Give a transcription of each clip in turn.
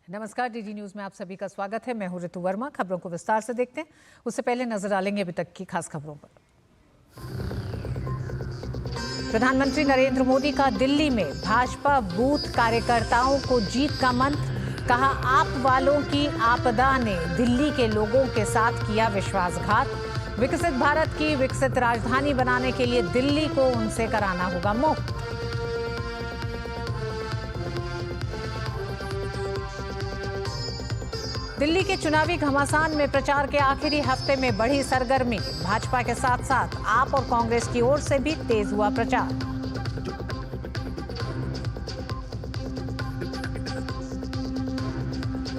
नमस्कार, DD news में आप सभी का स्वागत है। मैं हूं ऋतु वर्मा। खबरों को विस्तार से देखते हैं, उससे पहले नजर डालेंगे अभी तक की खास खबरों पर। प्रधानमंत्री नरेंद्र मोदी का दिल्ली में भाजपा बूथ कार्यकर्ताओं को जीत का मंत्र। कहा, आप वालों की आपदा ने दिल्ली के लोगों के साथ किया विश्वासघात। विकसित भारत की विकसित राजधानी बनाने के लिए दिल्ली को उनसे कराना होगा मुक्त। दिल्ली के चुनावी घमासान में प्रचार के आखिरी हफ्ते में बढ़ी सरगर्मी। भाजपा के साथ साथ आप और कांग्रेस की ओर से भी तेज हुआ प्रचार।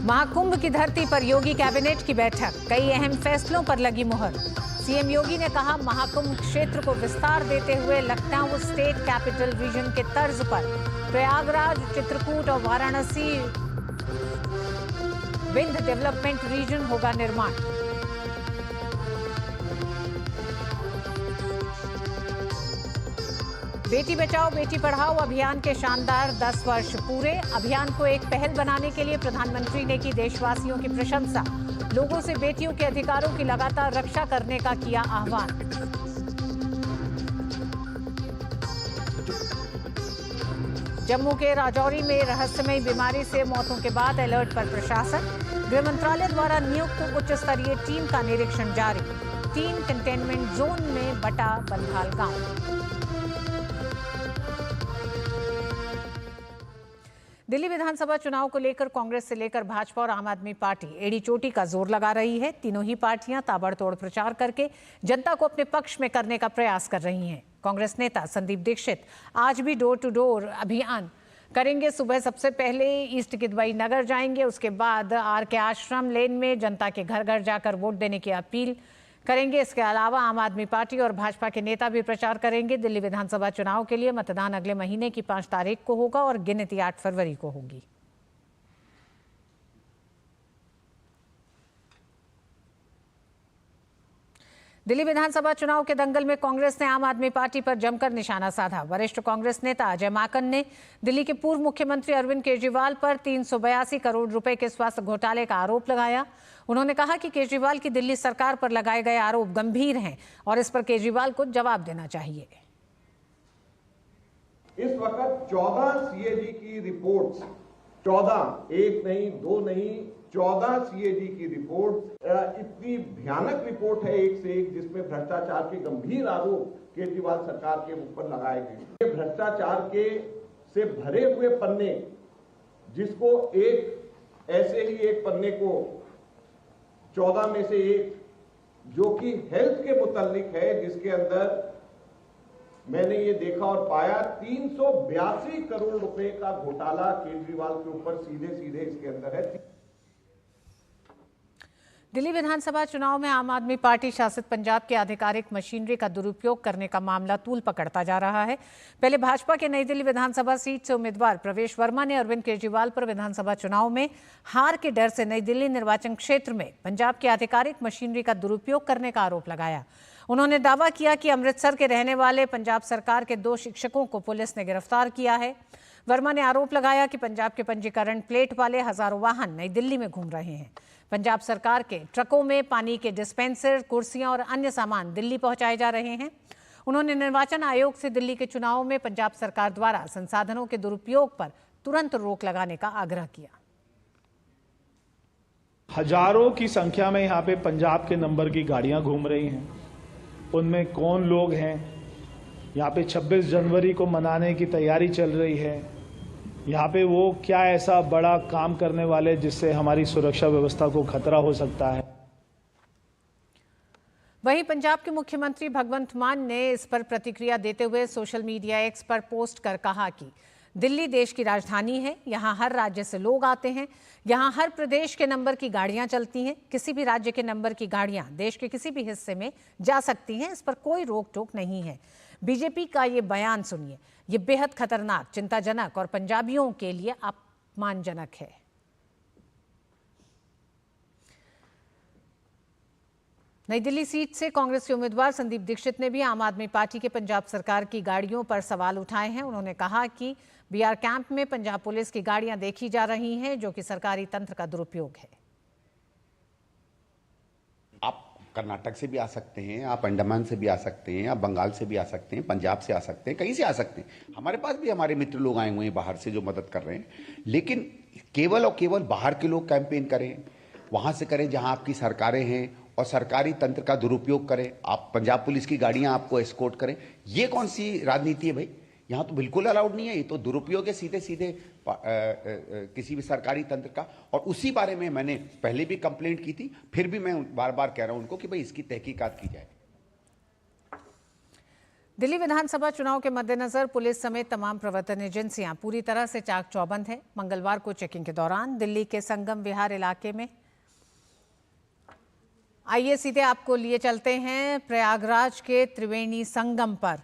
महाकुंभ की धरती पर योगी कैबिनेट की बैठक, कई अहम फैसलों पर लगी मुहर। सीएम योगी ने कहा, महाकुंभ क्षेत्र को विस्तार देते हुए लखनऊ स्टेट कैपिटल रीजन के तर्ज पर प्रयागराज, चित्रकूट और वाराणसी विंध डेवलपमेंट रीजन होगा निर्माण। बेटी बचाओ बेटी पढ़ाओ अभियान के शानदार 10 वर्ष पूरे। अभियान को एक पहल बनाने के लिए प्रधानमंत्री ने की देशवासियों की प्रशंसा। लोगों से बेटियों के अधिकारों की लगातार रक्षा करने का किया आह्वान। जम्मू के राजौरी में रहस्यमयी बीमारी से मौतों के बाद अलर्ट पर प्रशासन। गृह मंत्रालय द्वारा नियुक्त उच्च स्तरीय टीम का निरीक्षण जारी। 3 कंटेनमेंट जोन में बटा बंधाल गांव। दिल्ली विधानसभा चुनाव को लेकर कांग्रेस से लेकर भाजपा और आम आदमी पार्टी एड़ी चोटी का जोर लगा रही है। तीनों ही पार्टियां ताबड़तोड़ प्रचार करके जनता को अपने पक्ष में करने का प्रयास कर रही हैं। कांग्रेस नेता संदीप दीक्षित आज भी डोर टू डोर अभियान करेंगे। सुबह सबसे पहले ईस्ट किदवई नगर जाएंगे, उसके बाद आर के आश्रम लेन में जनता के घर घर जाकर वोट देने की अपील करेंगे। इसके अलावा आम आदमी पार्टी और भाजपा के नेता भी प्रचार करेंगे। दिल्ली विधानसभा चुनाव के लिए मतदान अगले महीने की 5 तारीख को होगा और गिनती 8 फरवरी को होगी। दिल्ली विधानसभा चुनाव के दंगल में कांग्रेस ने आम आदमी पार्टी पर जमकर निशाना साधा। वरिष्ठ कांग्रेस नेता अजय माकन ने दिल्ली के पूर्व मुख्यमंत्री अरविंद केजरीवाल पर 382 करोड़ रुपए के स्वास्थ्य घोटाले का आरोप लगाया। उन्होंने कहा कि केजरीवाल की दिल्ली सरकार पर लगाए गए आरोप गंभीर हैं और इस पर केजरीवाल को जवाब देना चाहिए। इस वक्त 14 सीएजी की रिपोर्ट्स, 14, एक नहीं, 2 नहीं, 14 सीएजी की रिपोर्ट, इतनी भयानक रिपोर्ट है एक से एक, जिसमें भ्रष्टाचार के गंभीर आरोप केजरीवाल सरकार के ऊपर लगाए गए। ये भ्रष्टाचार के से भरे हुए पन्ने, जिसको एक ऐसे ही एक पन्ने को 14 में से एक, जो कि हेल्थ के मुतालिक है, जिसके अंदर मैंने ये देखा और पाया 382 करोड़ रुपए का घोटाला केजरीवाल के ऊपर सीधे सीधे इसके अंदर है। दिल्ली विधानसभा चुनाव में आम आदमी पार्टी शासित पंजाब के आधिकारिक मशीनरी का दुरुपयोग करने का मामला तूल पकड़ता जा रहा है। पहले भाजपा के नई दिल्ली विधानसभा सीट से उम्मीदवार प्रवेश वर्मा ने अरविंद केजरीवाल पर विधानसभा चुनाव में हार के डर से नई दिल्ली निर्वाचन क्षेत्र में पंजाब की आधिकारिक मशीनरी का दुरुपयोग करने का आरोप लगाया। उन्होंने दावा किया कि अमृतसर के रहने वाले पंजाब सरकार के 2 शिक्षकों को पुलिस ने गिरफ्तार किया है। वर्मा ने आरोप लगाया कि पंजाब के पंजीकरण प्लेट वाले हजारों वाहन नई दिल्ली में घूम रहे हैं। पंजाब सरकार के ट्रकों में पानी के डिस्पेंसर, कुर्सियां और अन्य सामान दिल्ली पहुंचाए जा रहे हैं। उन्होंने निर्वाचन आयोग से दिल्ली के चुनाव में पंजाब सरकार द्वारा संसाधनों के दुरुपयोग पर तुरंत रोक लगाने का आग्रह किया। हजारों की संख्या में यहाँ पे पंजाब के नंबर की गाड़ियां घूम रही हैं। उनमें कौन लोग हैं? यहाँ पे 26 जनवरी को मनाने की तैयारी चल रही है। यहाँ पे वो क्या ऐसा बड़ा काम करने वाले जिससे हमारी सुरक्षा व्यवस्था को खतरा हो सकता है। वहीं पंजाब के मुख्यमंत्री भगवंत मान ने इस पर प्रतिक्रिया देते हुए सोशल मीडिया एक्स पर पोस्ट कर कहा कि दिल्ली देश की राजधानी है, यहाँ हर राज्य से लोग आते हैं, यहाँ हर प्रदेश के नंबर की गाड़ियां चलती हैं। किसी भी राज्य के नंबर की गाड़ियां देश के किसी भी हिस्से में जा सकती हैं, इस पर कोई रोक टोक नहीं है। बीजेपी का ये बयान सुनिए, ये बेहद खतरनाक, चिंताजनक और पंजाबियों के लिए अपमानजनक है। नई दिल्ली सीट से कांग्रेस के उम्मीदवार संदीप दीक्षित ने भी आम आदमी पार्टी के पंजाब सरकार की गाड़ियों पर सवाल उठाए हैं। उन्होंने कहा कि बीआर कैंप में पंजाब पुलिस की गाड़ियां देखी जा रही हैं, जो कि सरकारी तंत्र का दुरुपयोग है। आप कर्नाटक से भी आ सकते हैं, आप अंडमान से भी आ सकते हैं, आप बंगाल से भी आ सकते हैं, पंजाब से आ सकते हैं, कहीं से आ सकते हैं। हमारे पास भी हमारे मित्र लोग आए हुए हैं बाहर से जो मदद कर रहे हैं। लेकिन केवल और केवल बाहर के लोग कैंपेन करें, वहां से करें जहां आपकी सरकारें हैं, और सरकारी तंत्र का दुरुपयोग करें। आप पंजाब पुलिस की गाड़ियां आपको एस्कॉर्ट करें, ये कौन सी राजनीति है भाई? यहाँ तो बिल्कुल अलाउड नहीं है। ये तो दुरुपयोग है सीधे सीधे किसी भी सरकारी तंत्र का। और उसी बारे में मैंने पहले भी कंप्लेंट की थी, फिर भी मैं बार बार कह रहा हूं उनको कि भाई इसकी तहकीकात की जाए। दिल्ली विधानसभा चुनाव के मद्देनजर पुलिस समेत तमाम प्रवर्तन एजेंसियां पूरी तरह से चाक चौबंद हैं। मंगलवार को चेकिंग के दौरान दिल्ली के संगम विहार इलाके में, आइए सीधे आपको लिए चलते हैं प्रयागराज के त्रिवेणी संगम पर।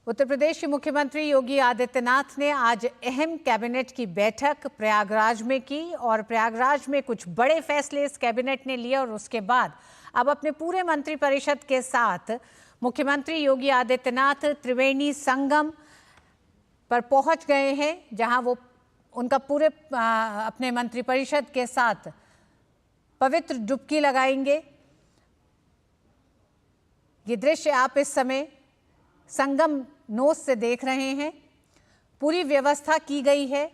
उत्तर प्रदेश के मुख्यमंत्री योगी आदित्यनाथ ने आज अहम कैबिनेट की बैठक प्रयागराज में की और प्रयागराज में कुछ बड़े फैसले इस कैबिनेट ने लिए और उसके बाद अब अपने पूरे मंत्रिपरिषद के साथ मुख्यमंत्री योगी आदित्यनाथ त्रिवेणी संगम पर पहुंच गए हैं, जहां वो उनका पूरे अपने मंत्रिपरिषद के साथ पवित्र डुबकी लगाएंगे। ये दृश्य आप इस समय संगम नोस से देख रहे हैं। पूरी व्यवस्था की गई है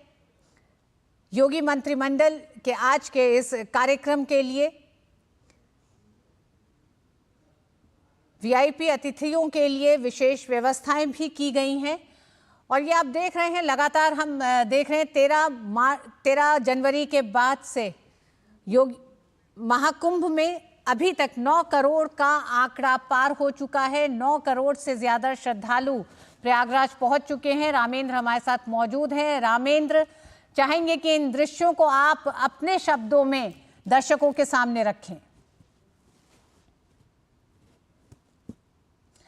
योगी मंत्रिमंडल के आज के इस कार्यक्रम के लिए। वीआईपी अतिथियों के लिए विशेष व्यवस्थाएं भी की गई हैं। और ये आप देख रहे हैं, लगातार हम देख रहे हैं 13 जनवरी के बाद से योगी महाकुंभ में अभी तक 9 करोड़ का आंकड़ा पार हो चुका है। 9 करोड़ से ज्यादा श्रद्धालु प्रयागराज पहुंच चुके हैं। रामेंद्र हमारे साथ मौजूद हैं। रामेंद्र, चाहेंगे कि इन दृश्यों को आप अपने शब्दों में दर्शकों के सामने रखें।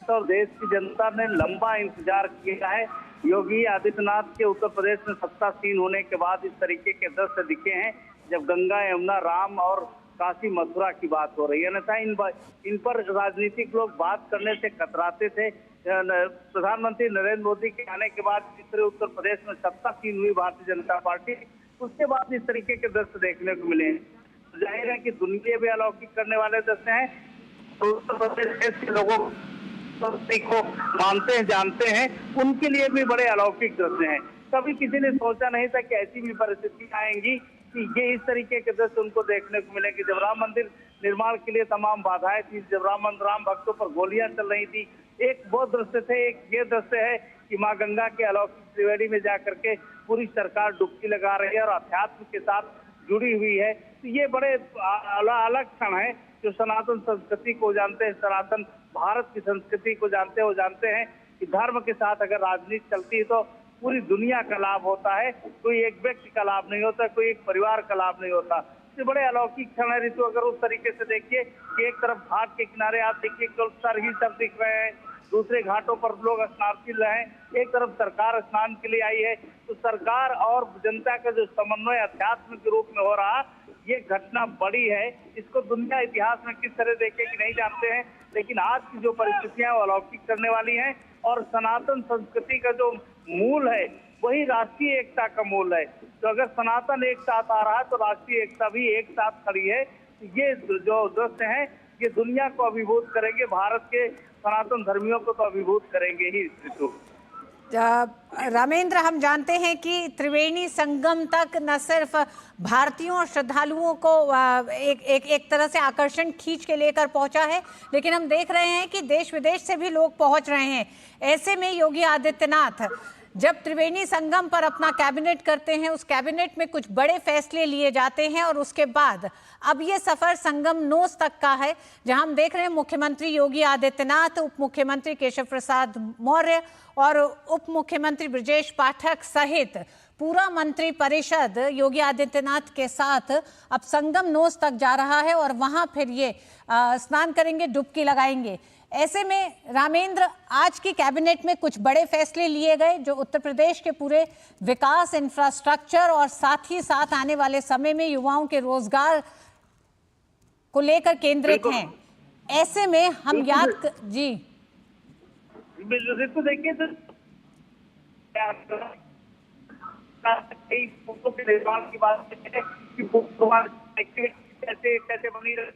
और देश की जनता ने लंबा इंतजार किया है। योगी आदित्यनाथ के उत्तर प्रदेश में सत्तासीन होने के बाद इस तरीके के दृश्य दिखे हैं, जब गंगा, यमुना, राम और काशी, मथुरा की बात हो रही है। अन्यथा इन पर राजनीतिक लोग बात करने से कतराते थे। प्रधानमंत्री नरेंद्र मोदी के आने के बाद तीसरे उत्तर प्रदेश में सत्तासीन हुई भारतीय जनता पार्टी, उसके बाद इस तरीके के दृश्य देखने को मिले हैं। तो जाहिर है कि दुनिया भी अलौकिक करने वाले दृश्य हैं। तो उत्तर प्रदेश के लोगों को मानते हैं, जानते हैं, उनके लिए भी बड़े अलौकिक दृश्य हैं। कभी किसी ने सोचा नहीं था कि ऐसी भी परिस्थिति आएंगी कि ये इस तरीके के दृश्य उनको देखने को मिलेंगे। जब राम मंदिर निर्माण के लिए तमाम बाधाएं थी, जब राम भक्तों पर गोलियां चल रही थी, एक वो दृश्य थे। एक ये दृश्य है कि माँ गंगा के अलौकिक त्रिवेणी में जाकर के पूरी सरकार डुबकी लगा रही है और अध्यात्म के साथ जुड़ी हुई है। तो ये बड़े अलग क्षण है। जो सनातन संस्कृति को जानते हैं, सनातन भारत की संस्कृति को जानते हैं, वो जानते हैं कि धर्म के साथ अगर राजनीति चलती है तो पूरी दुनिया का लाभ होता है, कोई एक व्यक्ति का लाभ नहीं होता, कोई एक परिवार का लाभ नहीं होता। ये बड़े अलौकिक क्षण है ऋतु। अगर उस तरीके से देखिए कि एक तरफ घाट के किनारे आप देखिए केवल सर ही सर दिख रहे हैं, दूसरे घाटों पर लोग स्नानशील रहे हैं, एक तरफ सरकार स्नान के लिए आई है। तो सरकार और जनता का जो समन्वय अध्यात्म के रूप में हो रहा, ये घटना बड़ी है। इसको दुनिया इतिहास में किस तरह देखेगी नहीं जानते हैं, लेकिन आज की जो परिस्थितियां वो अलौकिक करने वाली हैं। और सनातन संस्कृति का जो मूल है वही राष्ट्रीय एकता का मूल है। तो अगर सनातन एक साथ आ रहा है तो राष्ट्रीय एकता भी एक साथ खड़ी है। ये जो दृश्य है ये दुनिया को अभिभूत करेंगे, भारत के सनातन धर्मियों को तो अभिभूत करेंगे ही। रामेंद्र, हम जानते हैं कि त्रिवेणी संगम तक न सिर्फ भारतीयों और श्रद्धालुओं को एक तरह से आकर्षण खींच के लेकर पहुंचा है, लेकिन हम देख रहे हैं कि देश विदेश से भी लोग पहुंच रहे हैं। ऐसे में योगी आदित्यनाथ जब त्रिवेणी संगम पर अपना कैबिनेट करते हैं, उस कैबिनेट में कुछ बड़े फैसले लिए जाते हैं और उसके बाद अब ये सफर संगम नोस तक का है, जहां हम देख रहे हैं मुख्यमंत्री योगी आदित्यनाथ, उप मुख्यमंत्री केशव प्रसाद मौर्य और उप मुख्यमंत्री ब्रजेश पाठक सहित पूरा मंत्रिपरिषद योगी आदित्यनाथ के साथ अब संगम नोस तक जा रहा है और वहां फिर ये स्नान करेंगे, डुबकी लगाएंगे। ऐसे में रामेंद्र, आज की कैबिनेट में कुछ बड़े फैसले लिए गए जो उत्तर प्रदेश के पूरे विकास, इंफ्रास्ट्रक्चर और साथ ही साथ आने वाले समय में युवाओं के रोजगार को लेकर केंद्रित बिल्कुल। हैं। ऐसे में हम जी ऋतु देखिए तो फूलों के निर्माण की बात है कि कैसे कैसे बनी रहे,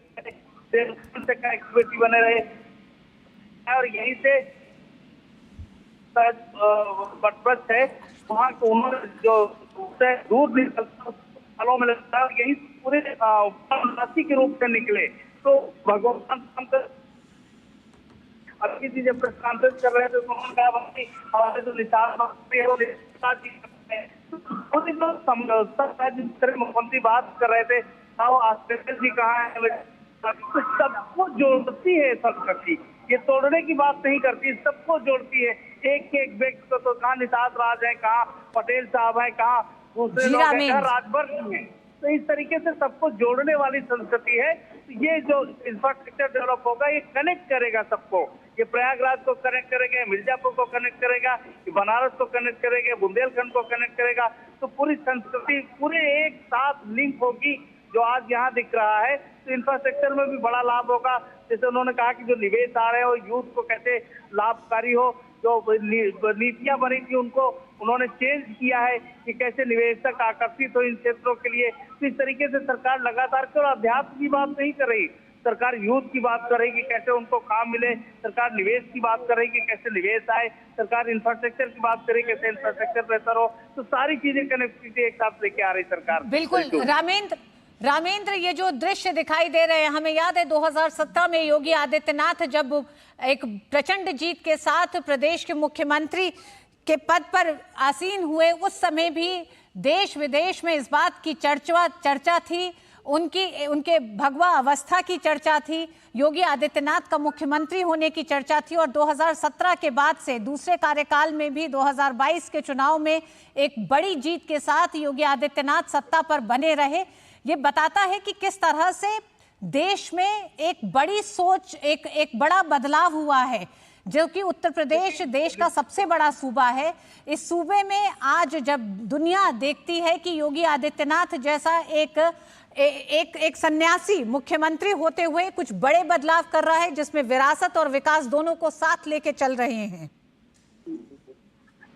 एक्टिविटी बने रहे और यहीं से बटवृक्ष है वहाँ को उन्होंने जो दूध निकलता फलों में लगता है, यही पूरे राशि के रूप से निकले। तो भगवान अभी जी जब प्रस्थांतरित कर रहे थे तो उन्होंने कहा भाई हमारे जो निशान है वो मुख्यमंत्री बात कर रहे थे आस्ट्रेलिया जी कहाँ है, तो सबको जोड़ती है संस्कृति, ये तोड़ने की बात नहीं करती, सबको जोड़ती है। एक एक व्यक्ति को तो कहाँ निषाद राज है, कहाँ पटेल साहब है, कहाँ दूसरे लोग हैं, कहाँ राजभर है। तो इस तरीके से सबको जोड़ने वाली संस्कृति है। ये जो इंफ्रास्ट्रक्चर डेवलप होगा ये कनेक्ट करेगा सबको, ये प्रयागराज को कनेक्ट करेगा, मिर्जापुर को कनेक्ट करेगा, बनारस को कनेक्ट करेगा, बुंदेलखंड को कनेक्ट करेगा। तो पूरी संस्कृति पूरे एक साथ लिंक होगी जो आज यहाँ दिख रहा है। तो इंफ्रास्ट्रक्चर में भी बड़ा लाभ होगा। जैसे उन्होंने कहा कि जो निवेश आ रहे हो यूथ को कैसे लाभकारी हो, जो नीतियां बनी थी उनको उन्होंने चेंज किया है कि कैसे निवेशक आकर्षित हो इन क्षेत्रों के लिए। तो इस तरीके से सरकार लगातार केवल अध्यात्म की बात नहीं कर रही, सरकार यूथ की बात कर रही कि कैसे उनको काम मिले, सरकार निवेश की बात कर रही कि कैसे निवेश आए, सरकार इंफ्रास्ट्रक्चर की बात कर रही कैसे इंफ्रास्ट्रक्चर बेहतर हो। तो सारी चीजें कनेक्टिविटी एक साथ लेके आ रही सरकार। बिल्कुल रामेंद्र, ये जो दृश्य दिखाई दे रहे हैं, हमें याद है 2017 में योगी आदित्यनाथ जब एक प्रचंड जीत के साथ प्रदेश के मुख्यमंत्री के पद पर आसीन हुए, उस समय भी देश विदेश में इस बात की चर्चा थी, उनके भगवा अवस्था की चर्चा थी, योगी आदित्यनाथ का मुख्यमंत्री होने की चर्चा थी। और 2017 के बाद से दूसरे कार्यकाल में भी 2022 के चुनाव में एक बड़ी जीत के साथ योगी आदित्यनाथ सत्ता पर बने रहे। ये बताता है कि किस तरह से देश में एक बड़ी सोच, एक बड़ा बदलाव हुआ है, जो कि उत्तर प्रदेश देश का सबसे बड़ा सूबा है। इस सूबे में आज जब दुनिया देखती है कि योगी आदित्यनाथ जैसा एक सन्यासी मुख्यमंत्री होते हुए कुछ बड़े बदलाव कर रहा है, जिसमें विरासत और विकास दोनों को साथ लेके चल रहे हैं।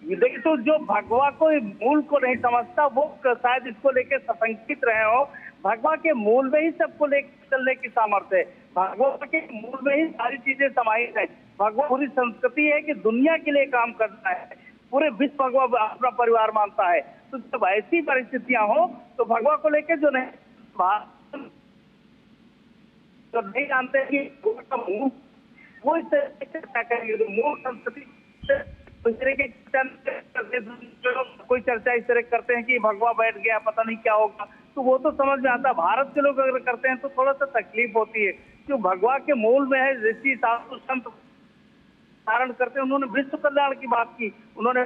देखिए, तो जो भगवा को मूल को नहीं समझता वो शायद इसको लेके सशंकित रहे हो। भगवा के मूल में ही सबको लेकर चलने की सामर्थ्य है, भगवा के मूल में ही सारी चीजें समाहित है। भगवा पूरी संस्कृति है कि दुनिया के लिए काम करना है, पूरे विश्व भगवा अपना परिवार मानता है। तो जब ऐसी परिस्थितियां हो तो भगवा को लेकर जो नहीं तो नहीं जानते कि मूल वो इस तरह चर्चा करेंगे, तो मूल संस्कृति कोई चर्चा इस तरह करते हैं कि भगवा बैठ गया पता नहीं क्या होगा, तो वो तो समझ में आता। भारत के लोग अगर करते हैं तो थोड़ा सा तकलीफ होती है। जो भगवा के मूल में है, ऋषि साधु संत धारण करते हैं, उन्होंने विश्व कल्याण की बात की, उन्होंने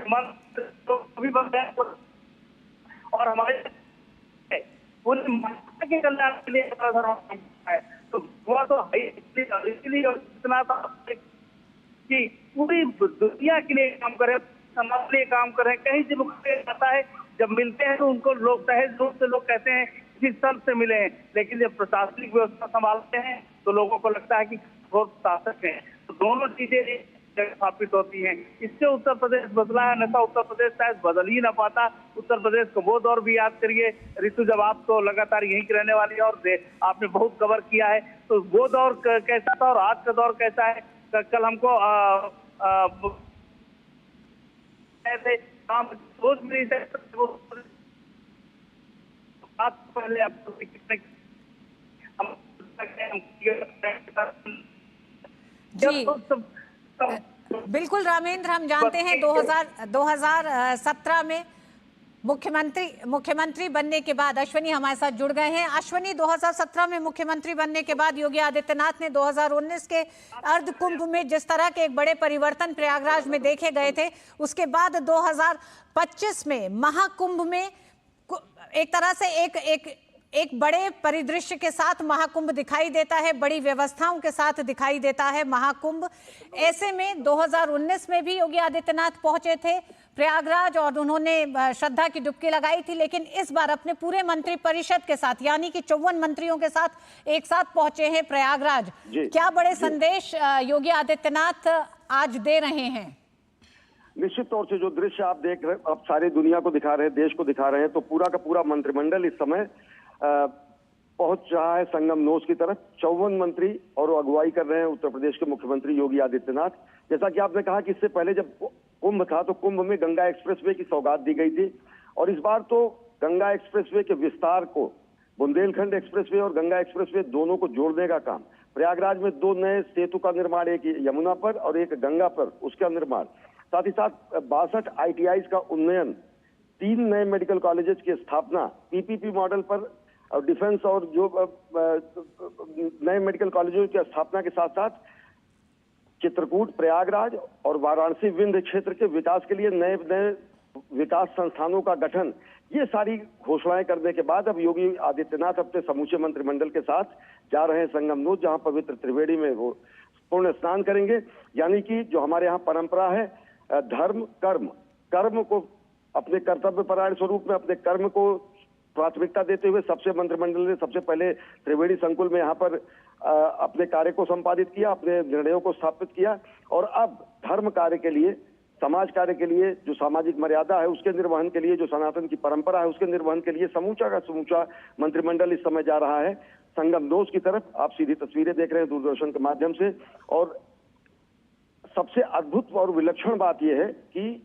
और हमारे पूरे मानवता के कल्याण के लिए है। तो वो तो इसलिए इतना कि पूरी दुनिया के लिए काम करे, समाज के लिए काम करे। कहीं से आता है, जब मिलते हैं तो उनको लोग सहज रूप से लोग कहते हैं जिस संत से मिले हैं, लेकिन जब प्रशासनिक व्यवस्था संभालते हैं तो लोगों को लगता है कि बहुत शासक हैं। तो दोनों चीजें स्थापित होती हैं। इससे उत्तर प्रदेश बदला है, अन्यथा उत्तर प्रदेश शायद बदल ही ना पाता। उत्तर प्रदेश को वो दौर भी याद करिए ऋतु, जब आप तो लगातार यहीं की रहने वाली है और आपने बहुत कवर किया है, तो वो दौर कैसा था और आज का दौर कैसा है। कल हमको सोच भी पहले आपको बिल्कुल रामेंद्र, हम जानते हैं 2017 में मुख्यमंत्री बनने के बाद अश्वनी हमारे साथ जुड़ गए हैं। अश्वनी, 2017 में मुख्यमंत्री बनने के बाद योगी आदित्यनाथ ने 2019 के अर्ध कुंभ में जिस तरह के एक बड़े परिवर्तन प्रयागराज में देखे गए थे, उसके बाद 2025 में महाकुंभ में एक तरह से एक एक बड़े परिदृश्य के साथ महाकुंभ दिखाई देता है, बड़ी व्यवस्थाओं के साथ दिखाई देता है महाकुंभ। ऐसे में 2019 में भी योगी आदित्यनाथ पहुंचे थे प्रयागराज और उन्होंने श्रद्धा की डुबकी लगाई थी, लेकिन इस बार अपने पूरे मंत्रिपरिषद के साथ यानी कि 54 मंत्रियों के साथ एक साथ पहुंचे हैं प्रयागराज। क्या बड़े संदेश योगी आदित्यनाथ आज दे रहे हैं? निश्चित तौर से जो दृश्य आप देख रहे हैं, आप सारी दुनिया को दिखा रहे हैं, देश को दिखा रहे हैं, तो पूरा का पूरा मंत्रिमंडल इस समय पहुंच रहा है संगम नोस की तरफ। 54 मंत्री और अगुवाई कर रहे हैं उत्तर प्रदेश के मुख्यमंत्री योगी आदित्यनाथ। जैसा कि आपने कहा कि इससे पहले जब कुंभ था तो कुंभ में गंगा एक्सप्रेसवे की सौगात दी गई थी, और इस बार तो गंगा एक्सप्रेसवे के विस्तार को, बुंदेलखंड एक्सप्रेसवे और गंगा एक्सप्रेसवे दोनों को जोड़ने का काम, प्रयागराज में 2 नए सेतु का निर्माण, एक यमुना पर और एक गंगा पर, उसका निर्माण, साथ ही साथ 62 ITIs का उन्नयन, 3 नए मेडिकल कॉलेजेस की स्थापना PPP मॉडल पर, और डिफेंस और जो नए मेडिकल कॉलेजों की स्थापना के साथ साथ चित्रकूट, प्रयागराज और वाराणसी विंध्य क्षेत्र के विकास के लिए नए नए विकास संस्थानों का गठन, ये सारी घोषणाएं करने के बाद अब योगी आदित्यनाथ अपने समूचे मंत्रिमंडल के साथ जा रहे हैं संगम नोस, जहां पवित्र त्रिवेणी में वो पुण्य स्नान करेंगे। यानी कि जो हमारे यहाँ परंपरा है, धर्म कर्म को अपने कर्तव्य परायण स्वरूप में अपने कर्म को प्राथमिकता देते हुए सबसे मंत्रिमंडल ने सबसे पहले त्रिवेणी संकुल में यहाँ पर अपने कार्य को संपादित किया, अपने निर्णयों को स्थापित किया, और अब धर्म कार्य के लिए, समाज कार्य के लिए, जो सामाजिक मर्यादा है उसके निर्वहन के लिए, जो सनातन की परंपरा है उसके निर्वहन के लिए समूचा का समूचा मंत्रिमंडल इस समय जा रहा है संगम नोस की तरफ। आप सीधी तस्वीरें देख रहे हैं दूरदर्शन के माध्यम से, और सबसे अद्भुत और विलक्षण बात यह है कि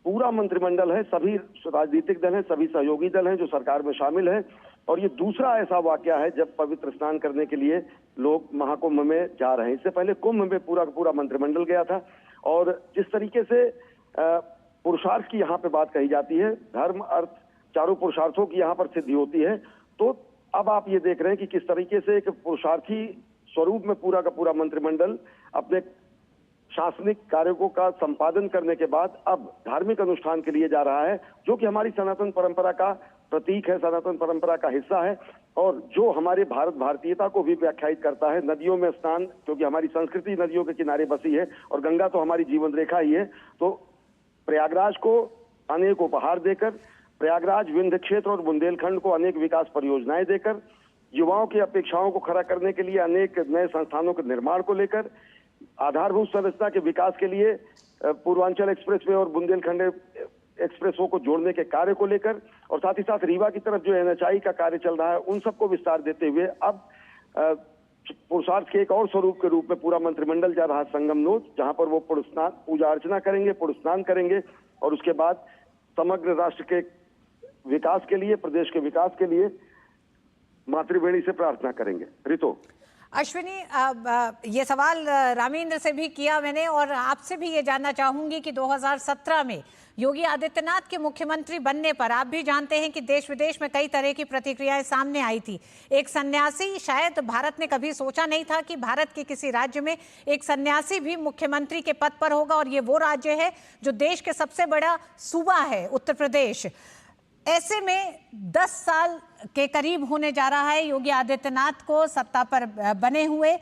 पूरा मंत्रिमंडल है, सभी राजनीतिक दल हैं, सभी सहयोगी दल हैं जो सरकार में शामिल हैं, और ये दूसरा ऐसा वाकया है जब पवित्र स्नान करने के लिए लोग महाकुंभ में जा रहे हैं। इससे पहले कुंभ में पूरा का पूरा मंत्रिमंडल गया था, और जिस तरीके से पुरुषार्थ की यहाँ पे बात कही जाती है, धर्म अर्थ चारों पुरुषार्थों की यहाँ पर सिद्धि होती है, तो अब आप ये देख रहे हैं कि किस तरीके से एक पुरुषार्थी स्वरूप में पूरा का पूरा मंत्रिमंडल अपने शासनिक कार्यों का संपादन करने के बाद अब धार्मिक अनुष्ठान के लिए जा रहा है, जो कि हमारी सनातन परंपरा का प्रतीक है, सनातन परंपरा का हिस्सा है, और जो हमारे भारतीयता को भी व्याख्यायित करता है। नदियों में स्नान, क्योंकि हमारी संस्कृति नदियों के किनारे बसी है और गंगा तो हमारी जीवन रेखा ही है, तो प्रयागराज को अनेक उपहार देकर, प्रयागराज विंध्य क्षेत्र और बुंदेलखंड को अनेक विकास परियोजनाएं देकर, युवाओं की अपेक्षाओं को खड़ा करने के लिए अनेक नए संस्थानों के निर्माण को लेकर, आधारभूत संरचना के विकास के लिए पूर्वांचल एक्सप्रेसवे और बुंदेलखंड एक्सप्रेसों को जोड़ने के कार्य को लेकर, और साथ ही साथ रीवा की तरफ जो NHI का कार्य चल रहा है, उन सबको विस्तार देते हुए अब पुरुषार्थ के एक और स्वरूप के रूप में पूरा मंत्रिमंडल जा रहा है संगम नोस, जहां पर वो पूजा अर्चना करेंगे, पुण्य स्नान करेंगे, और उसके बाद समग्र राष्ट्र के विकास के लिए, प्रदेश के विकास के लिए मातृवेणी से प्रार्थना करेंगे। रितो। अश्विनी, ये सवाल रामेंद्र से भी किया मैंने, और आपसे भी ये जानना चाहूंगी कि 2017 में योगी आदित्यनाथ के मुख्यमंत्री बनने पर आप भी जानते हैं कि देश विदेश में कई तरह की प्रतिक्रियाएं सामने आई थी। एक सन्यासी, शायद भारत ने कभी सोचा नहीं था कि भारत के किसी राज्य में एक सन्यासी भी मुख्यमंत्री के पद पर होगा, और ये वो राज्य है जो देश के सबसे बड़ा सूबा है, उत्तर प्रदेश। ऐसे में 10 साल के करीब होने जा रहा है योगी आदित्यनाथ को सत्ता पर बने हुए।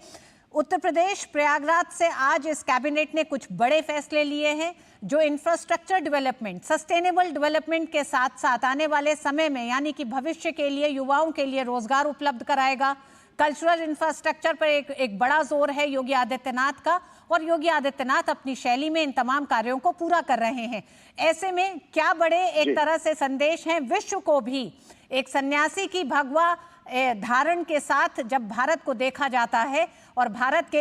उत्तर प्रदेश प्रयागराज से आज इस कैबिनेट ने कुछ बड़े फैसले लिए हैं जो इंफ्रास्ट्रक्चर डेवलपमेंट, सस्टेनेबल डेवलपमेंट के साथ साथ आने वाले समय में यानी कि भविष्य के लिए, युवाओं के लिए रोजगार उपलब्ध कराएगा। कल्चरल इंफ्रास्ट्रक्चर पर एक बड़ा जोर है योगी आदित्यनाथ का, और योगी आदित्यनाथ अपनी शैली में इन तमाम कार्यों को पूरा कर रहे हैं। ऐसे में क्या बड़े एक तरह से संदेश हैं विश्व को भी, एक सन्यासी की भगवा धारण के साथ जब भारत को देखा जाता है और भारत के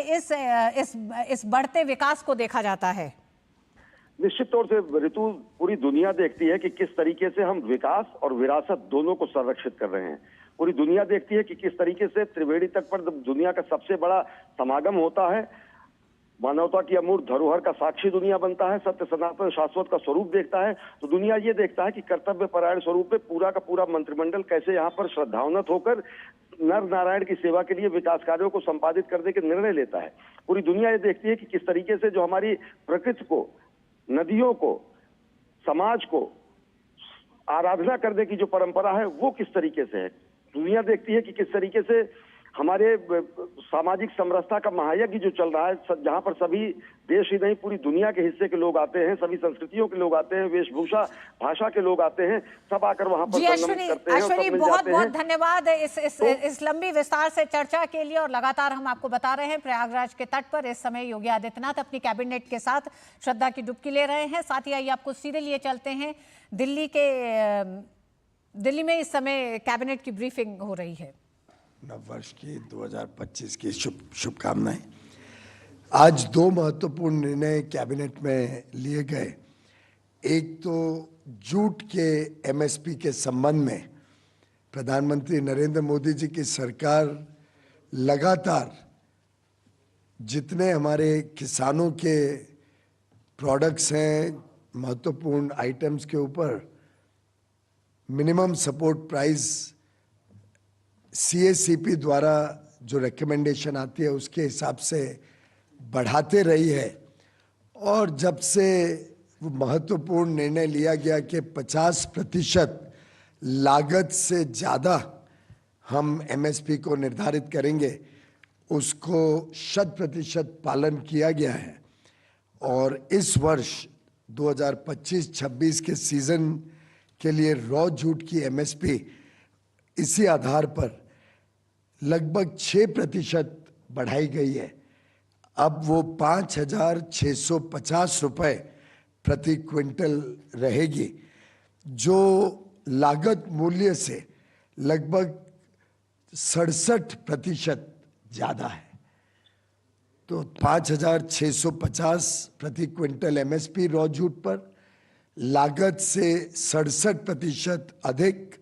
इस बढ़ते विकास को देखा जाता है। निश्चित तौर से ऋतु, पूरी दुनिया देखती है कि किस तरीके से हम विकास और विरासत दोनों को संरक्षित कर रहे हैं। पूरी दुनिया देखती है कि किस तरीके से त्रिवेणी तट पर दुनिया का सबसे बड़ा समागम होता है, मानवता की अमूर्त धरोहर का साक्षी दुनिया बनता है, सत्य सनातन शाश्वत का स्वरूप देखता है, तो दुनिया ये देखता है कि कर्तव्य परायण स्वरूप में पूरा का पूरा मंत्रिमंडल कैसे यहाँ पर श्रद्धावनत होकर नर नारायण की सेवा के लिए विकास कार्यों को संपादित करने के निर्णय लेता है। पूरी दुनिया ये देखती है कि किस तरीके से जो हमारी प्रकृति को, नदियों को, समाज को आराधना करने की जो परंपरा है वो किस तरीके से है। दुनिया देखती है कि किस तरीके से हमारे सामाजिक समरसता का महायज्ञ जो चल रहा है, जहां पर सभी देश ही नहीं पूरी दुनिया के हिस्से के लोग आते हैं, सभी संस्कृतियों के लोग आते हैं, वेशभूषा भाषा के लोग आते हैं, सब आकर वहां पर जी संगम करते हैं और सब अश्विनी, मिल बहुत जाते बहुत हैं। धन्यवाद इस लंबी विस्तार से चर्चा के लिए। और लगातार हम आपको बता रहे हैं प्रयागराज के तट पर इस समय योगी आदित्यनाथ अपनी कैबिनेट के साथ श्रद्धा की डुबकी ले रहे हैं। साथ ही आइए आपको सीधे लिए चलते हैं दिल्ली में इस समय कैबिनेट की ब्रीफिंग हो रही है। नववर्ष की 2025 की शुभकामनाएं। आज दो महत्वपूर्ण निर्णय कैबिनेट में लिए गए। एक तो जूट के एमएसपी के संबंध में प्रधानमंत्री नरेंद्र मोदी जी की सरकार लगातार जितने हमारे किसानों के प्रोडक्ट्स हैं, महत्वपूर्ण आइटम्स के ऊपर मिनिमम सपोर्ट प्राइस सीएससीपी द्वारा जो रिकमेंडेशन आती है उसके हिसाब से बढ़ाते रही है। और जब से वो महत्वपूर्ण निर्णय लिया गया कि 50% लागत से ज़्यादा हम एमएसपी को निर्धारित करेंगे, उसको 100% पालन किया गया है। और इस वर्ष 2025-26 के सीज़न के लिए रॉ जूट की एमएसपी इसी आधार पर लगभग 6% बढ़ाई गई है। अब वो 5,650 रुपये प्रति क्विंटल रहेगी, जो लागत मूल्य से लगभग 67% ज़्यादा है। तो 5,650 प्रति क्विंटल एमएसपी रॉ जूट पर, लागत से 67% अधिक,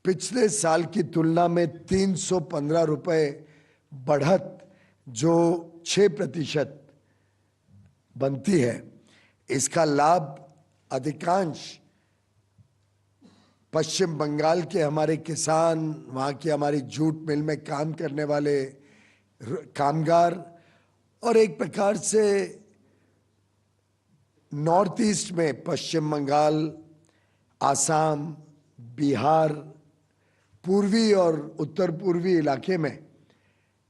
पिछले साल की तुलना में 315 रुपये बढ़त, जो 6% बनती है। इसका लाभ अधिकांश पश्चिम बंगाल के हमारे किसान, वहाँ की हमारी जूट मिल में काम करने वाले कामगार और एक प्रकार से नॉर्थ ईस्ट में पश्चिम बंगाल, आसाम, बिहार, पूर्वी और उत्तर पूर्वी इलाके में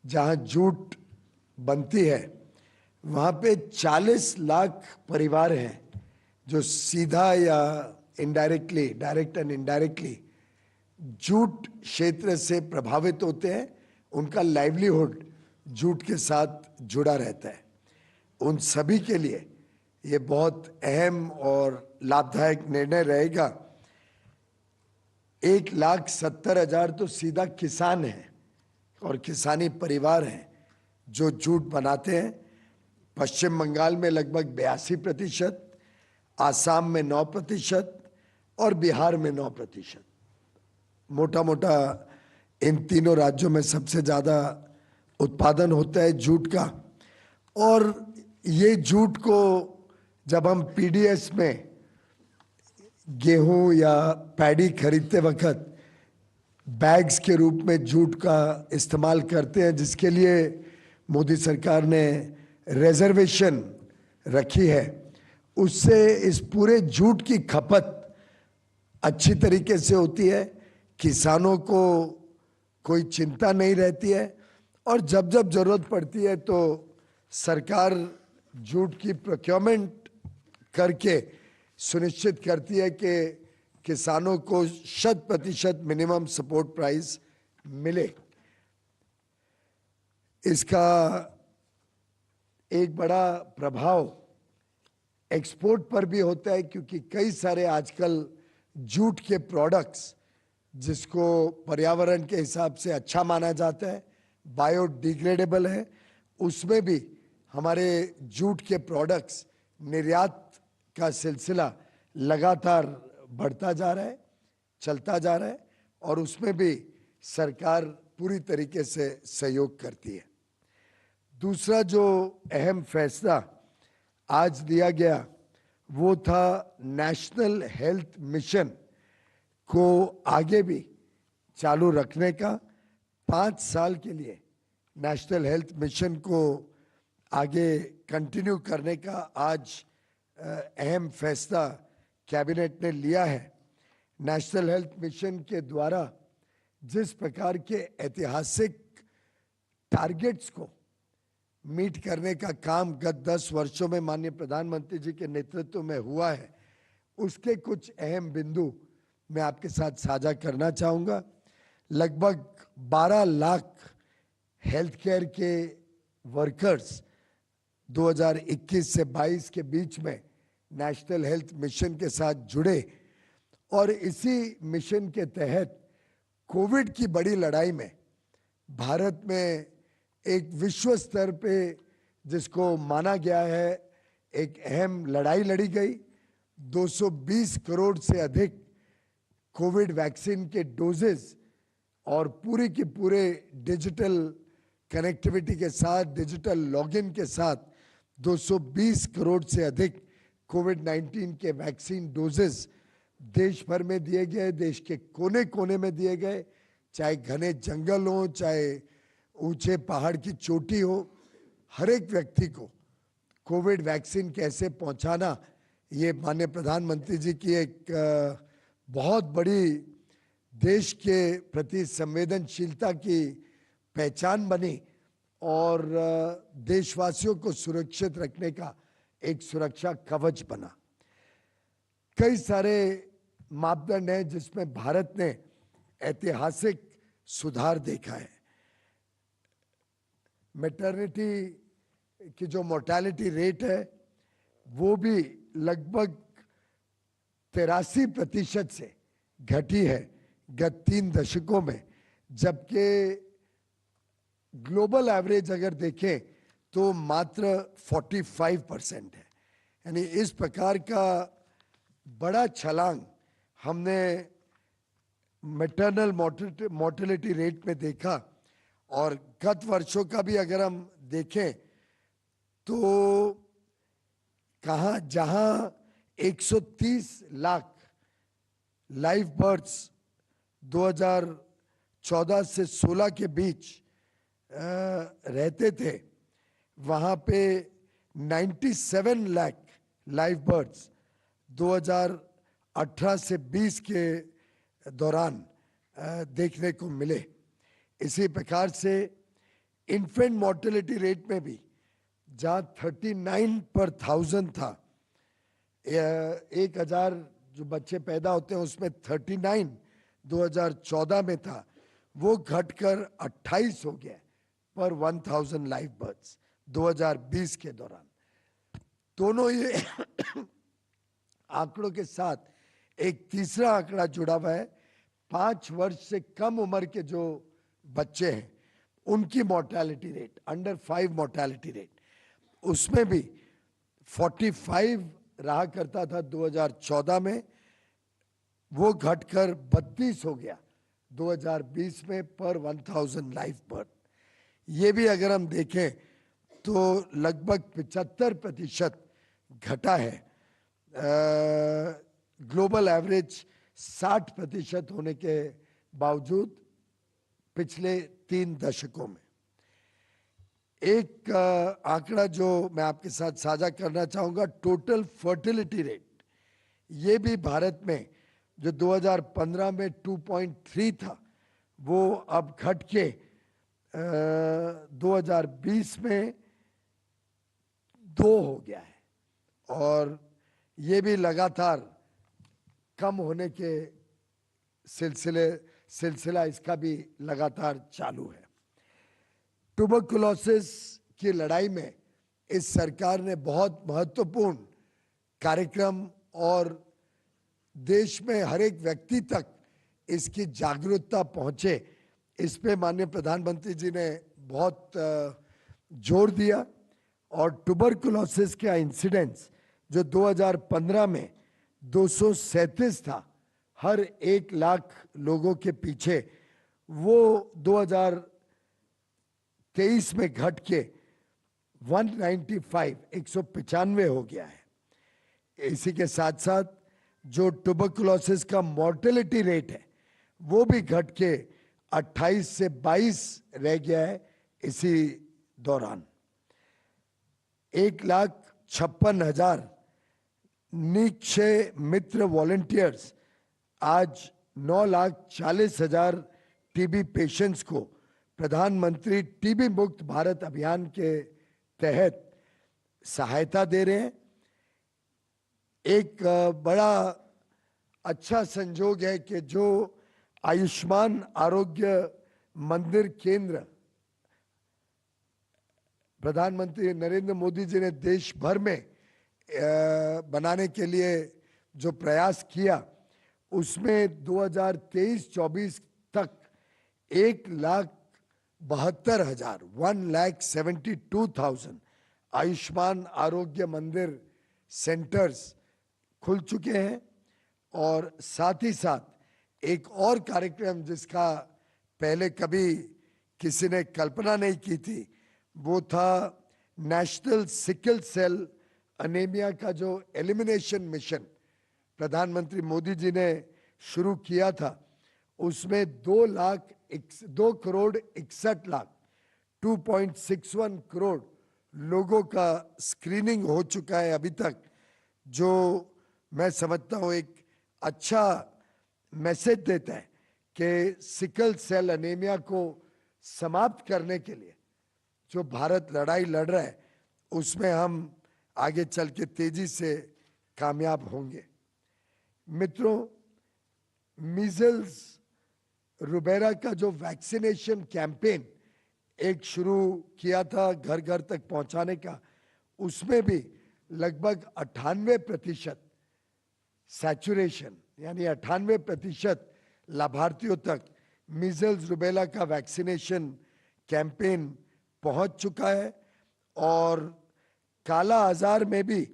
जहाँ जूट बनती है, वहाँ पे 40 लाख परिवार हैं जो सीधा या indirectly, direct and indirectly jute क्षेत्र से प्रभावित होते हैं। उनका लाइवलीहुड जूट के साथ जुड़ा रहता है। उन सभी के लिए ये बहुत अहम और लाभदायक निर्णय रहेगा। 1,70,000 तो सीधा किसान हैं और किसानी परिवार हैं जो जूट बनाते हैं। पश्चिम बंगाल में लगभग 82%, आसाम में 9% और बिहार में 9%। मोटा मोटा इन तीनों राज्यों में सबसे ज़्यादा उत्पादन होता है जूट का। और ये जूट को जब हम पीडीएस में गेहूं या पैडी खरीदते वक्त बैग्स के रूप में जूट का इस्तेमाल करते हैं, जिसके लिए मोदी सरकार ने रिजर्वेशन रखी है, उससे इस पूरे जूट की खपत अच्छी तरीके से होती है। किसानों को कोई चिंता नहीं रहती है और जब जब जरूरत पड़ती है तो सरकार जूट की प्रोक्योरमेंट करके सुनिश्चित करती है कि किसानों को 100% मिनिमम सपोर्ट प्राइस मिले। इसका एक बड़ा प्रभाव एक्सपोर्ट पर भी होता है, क्योंकि कई सारे आजकल जूट के प्रोडक्ट्स जिसको पर्यावरण के हिसाब से अच्छा माना जाता है, बायोडिग्रेडेबल है, उसमें भी हमारे जूट के प्रोडक्ट्स निर्यात का सिलसिला लगातार बढ़ता जा रहा है, चलता जा रहा है और उसमें भी सरकार पूरी तरीके से सहयोग करती है। दूसरा जो अहम फैसला आज लिया गया वो था नेशनल हेल्थ मिशन को आगे भी चालू रखने का। 5 साल के लिए नेशनल हेल्थ मिशन को आगे कंटिन्यू करने का आज अहम फैसला कैबिनेट ने लिया है। नेशनल हेल्थ मिशन के द्वारा जिस प्रकार के ऐतिहासिक टारगेट्स को मीट करने का काम गत 10 वर्षों में माननीय प्रधानमंत्री जी के नेतृत्व में हुआ है, उसके कुछ अहम बिंदु मैं आपके साथ साझा करना चाहूँगा। लगभग 12 लाख हेल्थ केयर के वर्कर्स 2021 से 22 के बीच में नेशनल हेल्थ मिशन के साथ जुड़े और इसी मिशन के तहत कोविड की बड़ी लड़ाई में भारत में एक विश्व स्तर पे जिसको माना गया है एक अहम लड़ाई लड़ी गई। 220 करोड़ से अधिक कोविड वैक्सीन के डोजेस और पूरी के पूरे डिजिटल कनेक्टिविटी के साथ, डिजिटल लॉगिन के साथ 220 करोड़ से अधिक कोविड-19 के वैक्सीन डोजेस देश भर में दिए गए, देश के कोने कोने में दिए गए, चाहे घने जंगल हो, चाहे ऊंचे पहाड़ की चोटी हो, हर एक व्यक्ति को कोविड वैक्सीन कैसे पहुंचाना, ये माननीय प्रधानमंत्री जी की एक बहुत बड़ी देश के प्रति संवेदनशीलता की पहचान बनी और देशवासियों को सुरक्षित रखने का एक सुरक्षा कवच बना। कई सारे मापदंड हैं जिसमें भारत ने ऐतिहासिक सुधार देखा है। मैटरनिटी की जो मोर्टेलिटी रेट है वो भी लगभग 83% से घटी है गत 3 दशकों में, जबकि ग्लोबल एवरेज अगर देखें तो मात्र 45% है। यानी इस प्रकार का बड़ा छलांग हमने मैटरनल मोर्टेलिटी रेट में देखा। और गत वर्षों का भी अगर हम देखें तो कहाँ जहाँ 130 लाख लाइव बर्थ्स 2014 से 16 के बीच रहते थे, वहाँ पे 97 लाख लाइव बर्थ्स 2018 से 20 के दौरान देखने को मिले। इसी प्रकार से इन्फेंट मोर्टेलिटी रेट में भी जहाँ 39 पर 1000 था, 1000 जो बच्चे पैदा होते हैं उसमें 39 2014 में था, वो घटकर 28 हो गया पर 1000 लाइव बर्थ्स 2020 के दौरान। दोनों ये आंकड़ों के साथ एक तीसरा आंकड़ा जुड़ा हुआ है, 5 वर्ष से कम उम्र के जो बच्चे हैं उनकी mortality rate, under 5 mortality rate, उसमें भी 45 रहा करता था 2014 में, वो घटकर 32 हो गया 2020 में पर 1000 लाइव बर्थ। ये भी अगर हम देखें तो लगभग 75% घटा है। ग्लोबल एवरेज 60% होने के बावजूद पिछले 3 दशकों में। एक आंकड़ा जो मैं आपके साथ साझा करना चाहूँगा, टोटल फर्टिलिटी रेट, ये भी भारत में जो 2015 में 2.3 था वो अब घट के 2020 में 2 हो गया है और ये भी लगातार कम होने के सिलसिला इसका भी लगातार चालू है। ट्यूबरकुलोसिस की लड़ाई में इस सरकार ने बहुत महत्वपूर्ण कार्यक्रम और देश में हर एक व्यक्ति तक इसकी जागरूकता पहुंचे, इस पे माननीय प्रधानमंत्री जी ने बहुत जोर दिया। और ट्यूबरकुलोसिस का इंसिडेंस जो 2015 में 237 था हर 1 लाख लोगों के पीछे, वो 2023 में घट के 195 हो गया है। इसी के साथ साथ जो ट्यूबरकुलोसिस का मोर्टेलिटी रेट है वो भी घट के 28 से 22 रह गया है इसी दौरान। 1,56,000 निक्षय मित्र वॉलंटियर्स आज 9,40,000 टीबी पेशेंट्स को प्रधानमंत्री टीबी मुक्त भारत अभियान के तहत सहायता दे रहे हैं। एक बड़ा अच्छा संजोग है कि जो आयुष्मान आरोग्य मंदिर केंद्र प्रधानमंत्री नरेंद्र मोदी जी ने देश भर में बनाने के लिए जो प्रयास किया, उसमें 2023-24 तक 1,72,000 आयुष्मान आरोग्य मंदिर सेंटर्स खुल चुके हैं। और साथ ही साथ एक और कार्यक्रम जिसका पहले कभी किसी ने कल्पना नहीं की थी, वो था नेशनल सिकल सेल अनीमिया का जो एलिमिनेशन मिशन प्रधानमंत्री मोदी जी ने शुरू किया था। उसमें 2,61,00,000 2.61 करोड़ लोगों का स्क्रीनिंग हो चुका है अभी तक, जो मैं समझता हूँ एक अच्छा मैसेज देता है कि सिकल सेल अनीमिया को समाप्त करने के लिए जो भारत लड़ाई लड़ रहा है, उसमें हम आगे चल के तेजी से कामयाब होंगे। मित्रों, मीजल्स रुबेला का जो वैक्सीनेशन कैंपेन एक शुरू किया था घर घर तक पहुंचाने का, उसमें भी लगभग 98% सैचुरेशन, यानी 98% लाभार्थियों तक मीजल्स रुबेला का वैक्सीनेशन कैंपेन पहुंच चुका है। और काला आजार में भी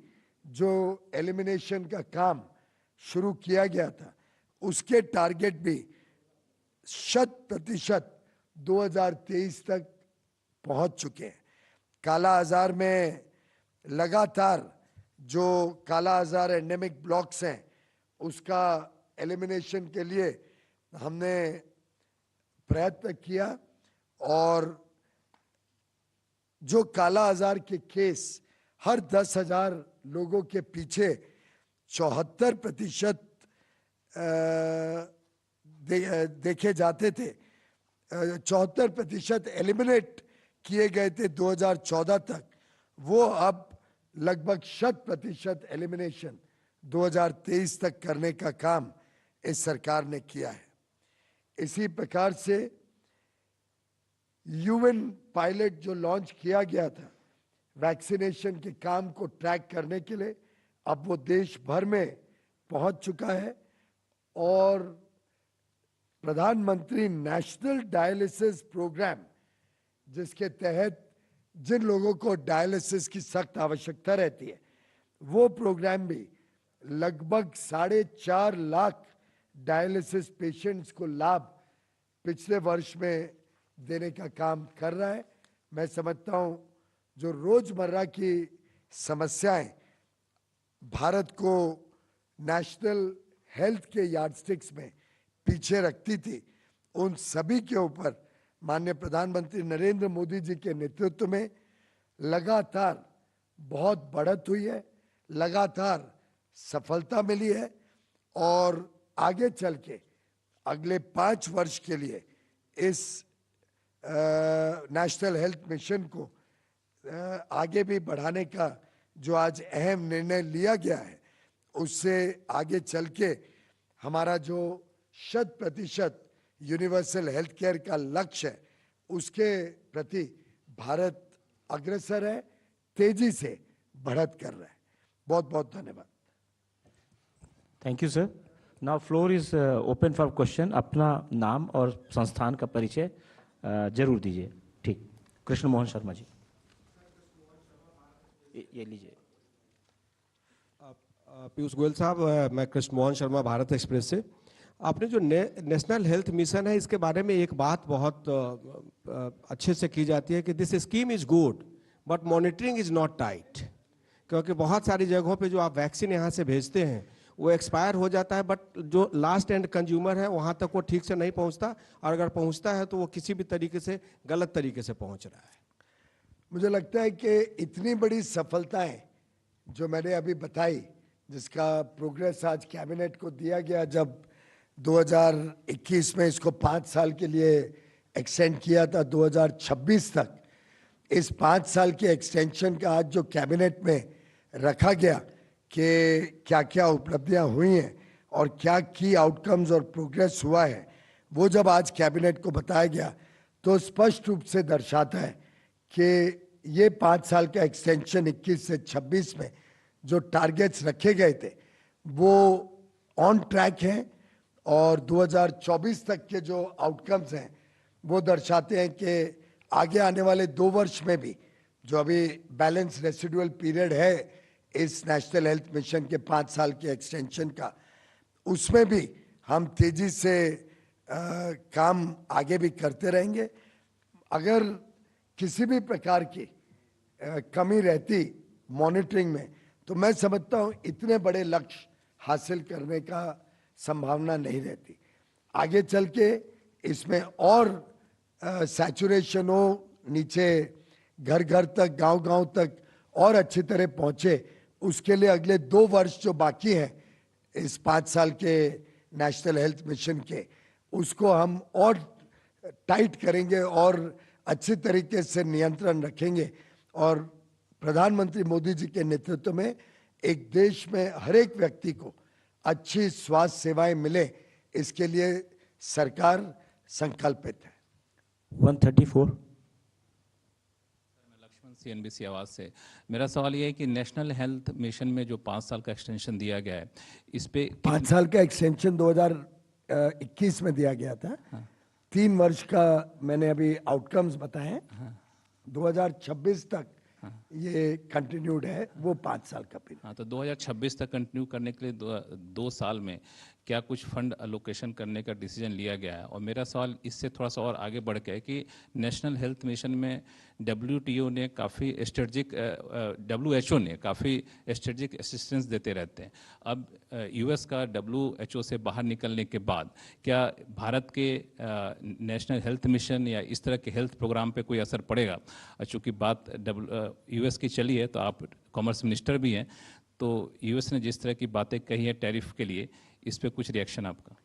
जो एलिमिनेशन का काम शुरू किया गया था, उसके टारगेट भी 100% 2023 तक पहुंच चुके हैं। काला आजार में लगातार जो काला आजार एंडेमिक ब्लॉक्स हैं, उसका एलिमिनेशन के लिए हमने प्रयत्न किया और जो काला आजार के केस हर 10,000 लोगों के पीछे 74% देखे जाते थे, 74% एलिमिनेट किए गए थे 2014 तक, वो अब लगभग 100% एलिमिनेशन 2023 तक करने का काम इस सरकार ने किया है। इसी प्रकार से यूएन पायलट जो लॉन्च किया गया था वैक्सीनेशन के काम को ट्रैक करने के लिए, अब वो देश भर में पहुंच चुका है। और प्रधानमंत्री नेशनल डायलिसिस प्रोग्राम, जिसके तहत जिन लोगों को डायलिसिस की सख्त आवश्यकता रहती है, वो प्रोग्राम भी लगभग 4.5 लाख डायलिसिस पेशेंट्स को लाभ पिछले वर्ष में देने का काम कर रहा है। मैं समझता हूं जो रोजमर्रा की समस्याएं भारत को नेशनल हेल्थ के यार्डस्टिक्स में पीछे रखती थी, उन सभी के ऊपर माननीय प्रधानमंत्री नरेंद्र मोदी जी के नेतृत्व में लगातार बहुत बढ़त हुई है, लगातार सफलता मिली है। और आगे चल के अगले 5 वर्ष के लिए इस नेशनल हेल्थ मिशन को आगे भी बढ़ाने का जो आज अहम निर्णय लिया गया है, उससे आगे चल के हमारा जो 100% यूनिवर्सल हेल्थ केयर का लक्ष्य है, उसके प्रति भारत अग्रसर है, तेजी से बढ़त कर रहा है। बहुत बहुत धन्यवाद। Thank you sir. Now floor is open for question. अपना नाम और संस्थान का परिचय जरूर दीजिए। ठीक, कृष्ण मोहन शर्मा जी, ये लीजिए। पीयूष गोयल साहब, मैं कृष्ण मोहन शर्मा, भारत एक्सप्रेस से। आपने जो नेशनल हेल्थ मिशन है, इसके बारे में एक बात बहुत अच्छे से की जाती है कि this scheme is good but monitoring is not tight, क्योंकि बहुत सारी जगहों पे जो आप वैक्सीन यहाँ से भेजते हैं वो एक्सपायर हो जाता है, बट जो लास्ट एंड कंज्यूमर है वहाँ तक वो ठीक से नहीं पहुँचता, और अगर पहुँचता है तो वो किसी भी तरीके से गलत तरीके से पहुँच रहा है। मुझे लगता है कि इतनी बड़ी सफलताएं जो मैंने अभी बताई, जिसका प्रोग्रेस आज कैबिनेट को दिया गया जब 2021 में इसको 5 साल के लिए एक्सटेंड किया था 2026 तक। इस 5 साल के एक्सटेंशन का आज जो कैबिनेट में रखा गया कि क्या क्या उपलब्धियां हुई हैं और क्या की आउटकम्स और प्रोग्रेस हुआ है, वो जब आज कैबिनेट को बताया गया तो स्पष्ट रूप से दर्शाता है कि ये 5 साल का एक्सटेंशन 21 से 26 में जो टारगेट्स रखे गए थे वो ऑन ट्रैक हैं और 2024 तक के जो आउटकम्स हैं वो दर्शाते हैं कि आगे आने वाले 2 वर्ष में भी जो अभी बैलेंस रेसिडुअल पीरियड है इस नेशनल हेल्थ मिशन के 5 साल के एक्सटेंशन का, उसमें भी हम तेजी से काम आगे भी करते रहेंगे। अगर किसी भी प्रकार की कमी रहती मॉनिटरिंग में तो मैं समझता हूँ इतने बड़े लक्ष्य हासिल करने का संभावना नहीं रहती। आगे चल के इसमें और सैचुरेशन हो, नीचे घर घर तक, गांव गांव तक और अच्छी तरह पहुंचे, उसके लिए अगले 2 वर्ष जो बाकी हैं इस 5 साल के नेशनल हेल्थ मिशन के, उसको हम और टाइट करेंगे और अच्छी तरीके से नियंत्रण रखेंगे। और प्रधानमंत्री मोदी जी के नेतृत्व में एक देश में हर एक व्यक्ति को अच्छी स्वास्थ्य सेवाएं मिले, इसके लिए सरकार संकल्पित है। 134। लक्ष्मण CNBC आवाज से मेरा सवाल ये है कि नेशनल हेल्थ मिशन में जो 5 साल का एक्सटेंशन दिया गया है, इस पे 5 साल का एक्सटेंशन 2021 में दिया गया था। 3 वर्ष का मैंने अभी आउटकम्स बताए हैं। 2026 तक ये कंटिन्यूड है, वो 5 साल का पीरियड। हाँ, तो 2026 तक कंटिन्यू करने के लिए 2 साल में क्या कुछ फंड अलोकेशन करने का डिसीजन लिया गया है? और मेरा सवाल इससे थोड़ा सा और आगे बढ़ के है कि नेशनल हेल्थ मिशन में WHO ने काफ़ी WHO ने काफ़ी स्ट्रेटजिक असिस्टेंस देते रहते हैं। अब US का WHO से बाहर निकलने के बाद क्या भारत के नेशनल हेल्थ मिशन या इस तरह के हेल्थ प्रोग्राम पे कोई असर पड़ेगा? चूँकि बात US की चली है, तो आप कॉमर्स मिनिस्टर भी हैं, तो US ने जिस तरह की बातें कही है टैरिफ के लिए, इस पे कुछ रिएक्शन आपका?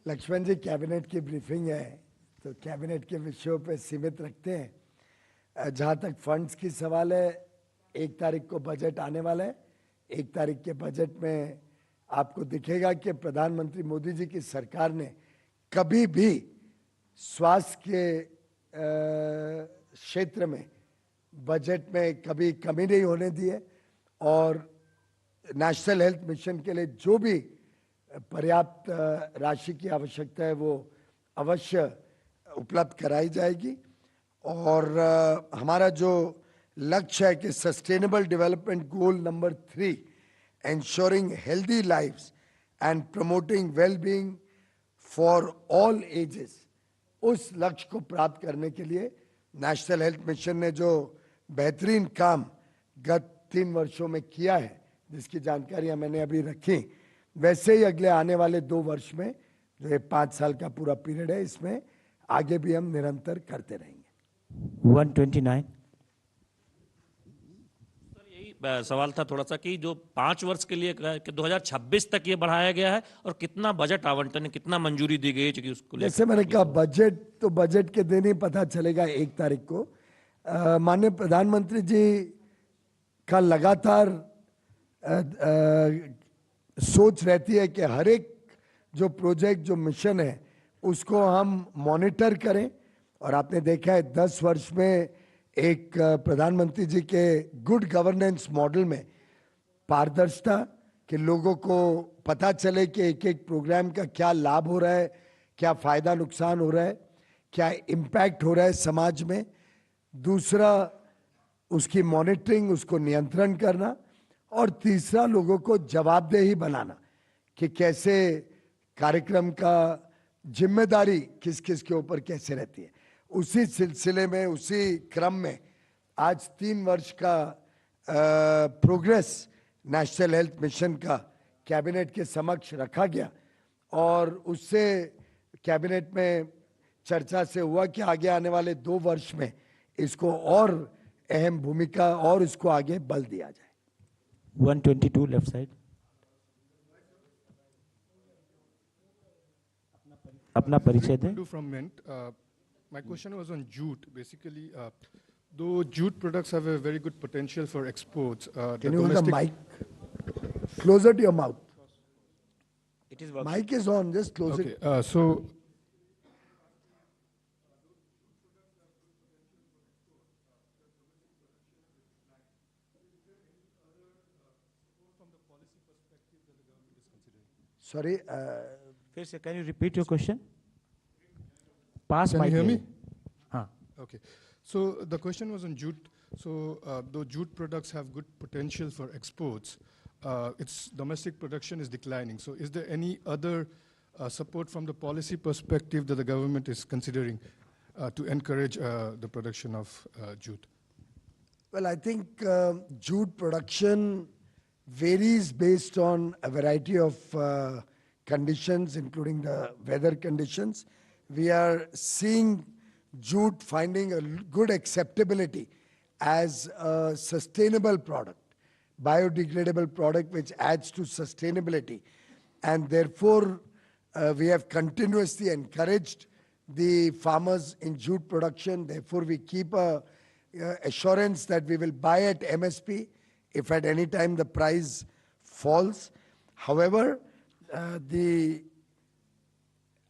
लक्ष्मण जी, कैबिनेट की ब्रीफिंग है तो कैबिनेट के विषयों पे सीमित रखते हैं। जहाँ तक फंड्स की सवाल है, 1 तारीख को बजट आने वाला है। 1 तारीख के बजट में आपको दिखेगा कि प्रधानमंत्री मोदी जी की सरकार ने कभी भी स्वास्थ्य के क्षेत्र में बजट में कभी कमी नहीं होने दी है और नेशनल हेल्थ मिशन के लिए जो भी पर्याप्त राशि की आवश्यकता है वो अवश्य उपलब्ध कराई जाएगी। और हमारा जो लक्ष्य है कि sustainable development goal number 3, ensuring healthy lives and promoting well-being for all ages, उस लक्ष्य को प्राप्त करने के लिए नेशनल हेल्थ मिशन ने जो बेहतरीन काम गत 3 वर्षों में किया है, जिसकी जानकारियां मैंने अभी रखी, वैसे ही अगले आने वाले 2 वर्ष में जो ये 5 साल का पूरा पीरियड है, इसमें आगे भी हम निरंतर करते रहेंगे। 129। यही सवाल था थोड़ा सा कि जो 5 वर्ष के लिए कि 2026 तक ये बढ़ाया गया है और कितना बजट आवंटन है, कितना मंजूरी दी गई है कि उसको जैसे मैंने कहा, बजट के दिन ही पता चलेगा 1 तारीख को। माननीय प्रधानमंत्री जी का लगातार सोच रहती है कि हर एक जो प्रोजेक्ट, जो मिशन है, उसको हम मॉनिटर करें। और आपने देखा है 10 वर्ष में एक प्रधानमंत्री जी के गुड गवर्नेंस मॉडल में पारदर्शिता, कि लोगों को पता चले कि एक एक प्रोग्राम का क्या लाभ हो रहा है, क्या फायदा नुकसान हो रहा है, क्या इम्पैक्ट हो रहा है समाज में। दूसरा, उसकी मॉनिटरिंग, उसको नियंत्रण करना। और तीसरा, लोगों को जवाबदेही बनाना कि कैसे कार्यक्रम का जिम्मेदारी किस किस के ऊपर कैसे रहती है। उसी सिलसिले में, उसी क्रम में आज 3 वर्ष का प्रोग्रेस नेशनल हेल्थ मिशन का कैबिनेट के समक्ष रखा गया और उससे कैबिनेट में चर्चा से हुआ कि आगे आने वाले 2 वर्ष में इसको और अहम भूमिका और इसको आगे बल दिया जाए। 122 लेफ्ट साइड। अपना परिचय दें। From Mint. My question was on jute. Basically, though jute products have a very good potential for exports, Can you hold the mic closer to your mouth? It is Mic is on, just close it. So Sorry, फिर से, can you repeat your question? Pass can mic you hear ले me? लें। हाँ। Okay. So the question was on jute. So though jute products have good potential for exports, its domestic production is declining. So is there any other support from the policy perspective that the government is considering to encourage the production of jute? well, I think jute production varies based on a variety of conditions, including the weather conditions. We are seeing jute finding a good acceptability as a sustainable product, biodegradable product which adds to sustainability. And therefore, we have continuously encouraged the farmers in jute production. Therefore, we keep a assurance that we will buy at MSP if at any time the price falls. However, the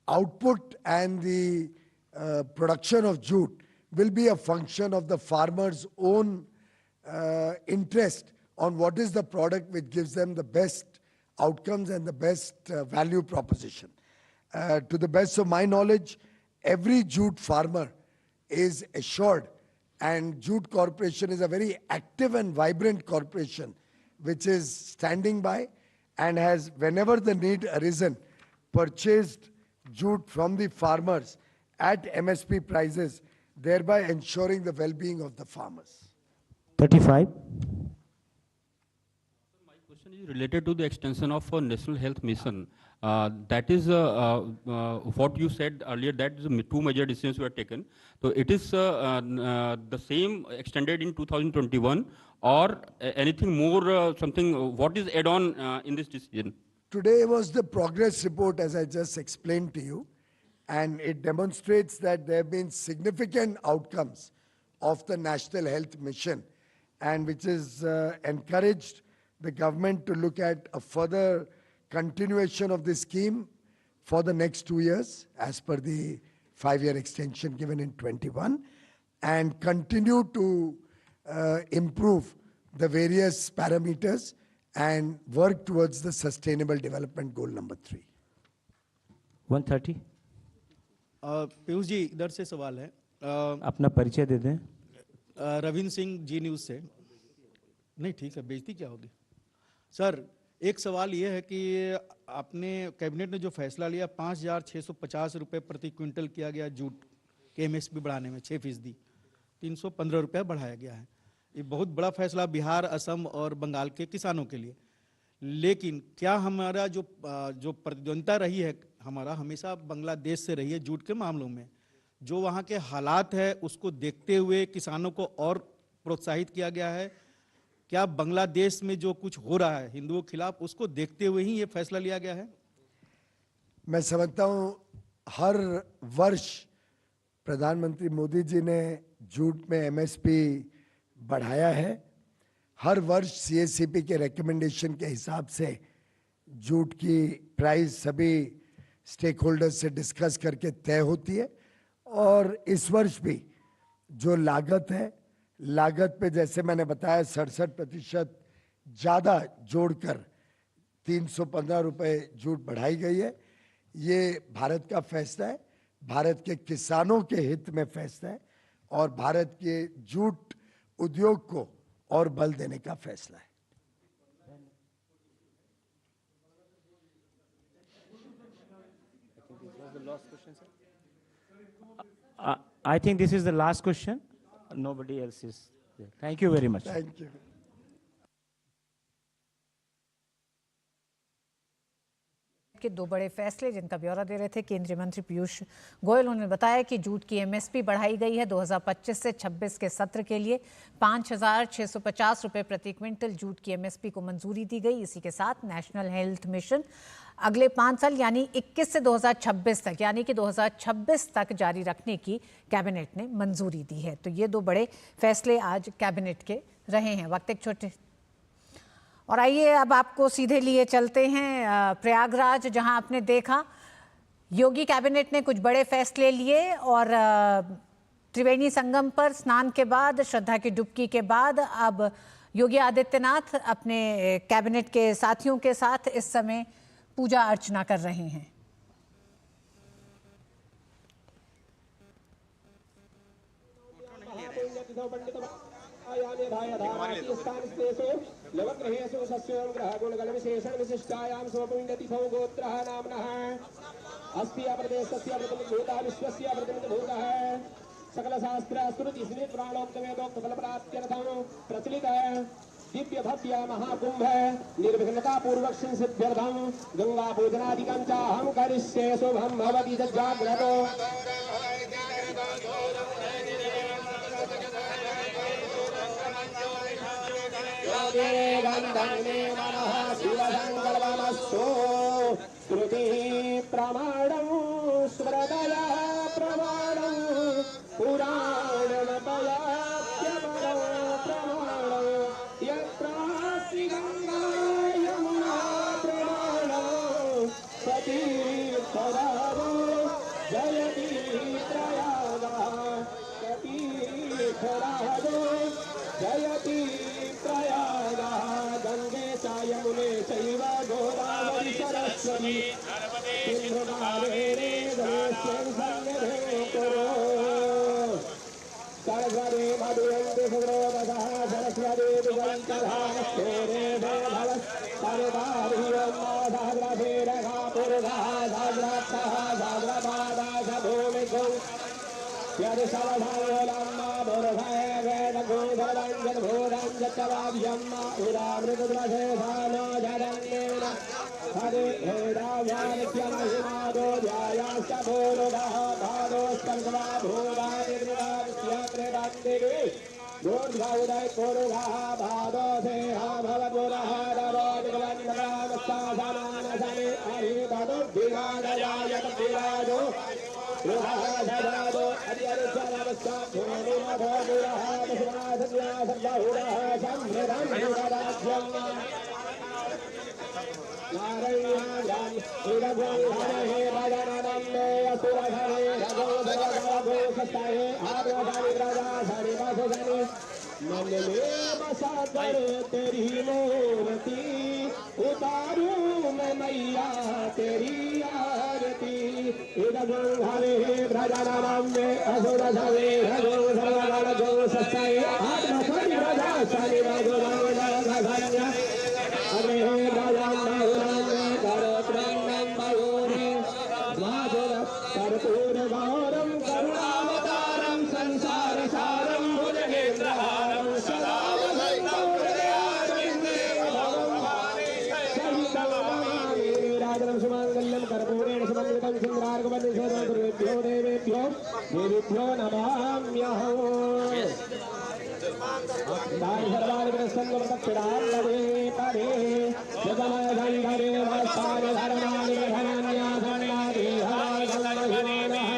output and the production of jute will be a function of the farmer's own interest on what is the product which gives them the best outcomes and the best value proposition. To the best of my knowledge, every jute farmer is assured, and Jute Corporation is a very active and vibrant corporation which is standing by and has, whenever the need arisen, purchased jute from the farmers at MSP prices, thereby ensuring the well-being of the farmers. 35. My question is related to the extension of National Health Mission. That is what you said earlier, that is two major decisions were taken. So it is the same extended in 2021 or anything more, something, what is add on in this decision? Today was the progress report, as I just explained to you, and it demonstrates that there have been significant outcomes of the National Health Mission, and which is encouraged the government to look at a further continuation of this scheme for the next 2 years, as per the 5-year extension given in 21, and continue to improve the various parameters and work towards the Sustainable Development Goal number 3. 130. Piyush ji, इधर से सवाल है। अपना परिचय दे दें। रविंद्र सिंह, जी news से। नहीं, ठीक है, बेइज्जती क्या होगी सर। एक सवाल ये है कि आपने कैबिनेट ने जो फैसला लिया 5,650 रुपये प्रति क्विंटल किया गया जूट के एमएसपी बढ़ाने में 6%, 315 रुपये बढ़ाया गया है। ये बहुत बड़ा फैसला बिहार, असम और बंगाल के किसानों के लिए। लेकिन क्या हमारा जो प्रतिद्वंद्विता रही है हमारा हमेशा बांग्लादेश से रही है जूट के मामलों में, जो वहाँ के हालात है उसको देखते हुए किसानों को और प्रोत्साहित किया गया है? क्या बांग्लादेश में जो कुछ हो रहा है हिंदुओं के खिलाफ, उसको देखते हुए ही ये फैसला लिया गया है? मैं समझता हूँ हर वर्ष प्रधानमंत्री मोदी जी ने जूट में एमएसपी बढ़ाया है। हर वर्ष सीएससीपी के रिकमेंडेशन के हिसाब से जूट की प्राइस सभी स्टेक होल्डर्स से डिस्कस करके तय होती है, और इस वर्ष भी जो लागत है, लागत पे जैसे मैंने बताया 67% ज़्यादा जोड़कर 315 रुपये जूट बढ़ाई गई है। ये भारत का फैसला है, भारत के किसानों के हित में फैसला है और भारत के जूट उद्योग को और बल देने का फैसला है। I think this is the last question. Nobody else is there. Thank you very much. Thank you. के दो बड़े फैसले जिनका ब्यौरा दे रहे थे केंद्रीय मंत्री पीयूष गोयल। उन्होंने बताया कि जूट की एमएसपी बढ़ाई गई है। 2025 से 26 के सत्र के लिए 5,650 रुपये प्रति क्विंटल जूट की एमएसपी को मंजूरी दी गई। इसी के साथ नेशनल हेल्थ मिशन अगले 5 साल यानी 21 से 2026 तक यानी कि 2026 तक जारी रखने की कैबिनेट ने मंजूरी दी है। तो ये दो बड़े फैसले आज कैबिनेट के रहे हैं। वक्त एक छोटे और आइए अब आपको सीधे लिए चलते हैं प्रयागराज, जहां आपने देखा योगी कैबिनेट ने कुछ बड़े फैसले लिए और त्रिवेणी संगम पर स्नान के बाद, श्रद्धा की डुबकी के बाद अब योगी आदित्यनाथ अपने कैबिनेट के साथियों के साथ इस समय पूजा अर्चना कर रहे हैं। सकल शास्त्र श्रुति स्मृति पुराणोक्त वेदोक्त फल प्राप्त्यर्थं प्रचलित है दिव्य भव्य महाकुंभ निर्विघ्नता पूर्वक सिद्ध्यर्थं गंगा पूजनादिकं च अहं करिष्ये शुभं भवति जाग्रतो श्रुतिः प्रमाणं स्मृतया प्रमाणं पुराणमपयात्यमरं प्रमाणं यत्रास्ति गंगा यमुना प्रमाणं सतीर्थरावो जयति प्रयागः सतीर्थरावो जयति प्रयागः गंगे च यमुने चैव गोदावरी सरस्वती सिंधु कावेरी गणेशं सन्निधिं कुरु सरस्वती मधुरन्ति सुग्रोधसः सरस्वती दिगन्तधा स्फोरे भव सर्वाभियोन्नासाग्रभेरघा पुरुषः साग्रप्तः साग्रपादा च भूमिकुं यदि सर्वधायोलम्मा बुरुषः वेदगोधरञ्जन भूरञ्जतवाभ्यम्मा उदामृतद्रशेषानो जरन्येन हरि हेदाव्यानित्यमहिमादो ध्यायाश्च भूरुगः पादोस्पर्शवा भूरानिर्विवाद्यत्रिदन्दिवि भूर्धौदय पुरुषः पादोसेह भवपुरः नवोदिगवन्धरामस्तासमानसने हरितदुद्धिराजयायत विराजो रुहाधरादो हरिहरिचरवस्ताभूमिमधो पुरः विश्वासन्यासद्बहुरः संहृतं विदराज्यम् नारायणां इदगोहरे भजननन्दे असुरहरे रघोधरगोसस्तये आद्रधानि प्रजाधरि वसुधनि मन में बसा कर तेरी मूर्ति उतारूं मैं मैया तेरी आरती इदगोहरे भजननन्दे असुरहरे रघोधरगोसस्तये आद्रधानि प्रजाधरि वसुधनि अरे कर्पूर गौरम करुणावतारम संसार सारम भुजगेन्द्रहारम सदा राजनं सुमंगल्यं कर्पूरेण सुमंगलितं सिंहार्घवन्दिभ्यो देवेभ्यो देवीभ्यो नमाम्यहम् दारि सर्वाणि प्रसन्नवतक्षिणां लवे परे जगमगन्धरे वास्तानि धर्माणि धनन्यासन्नादिहाय गङ्गहिमानः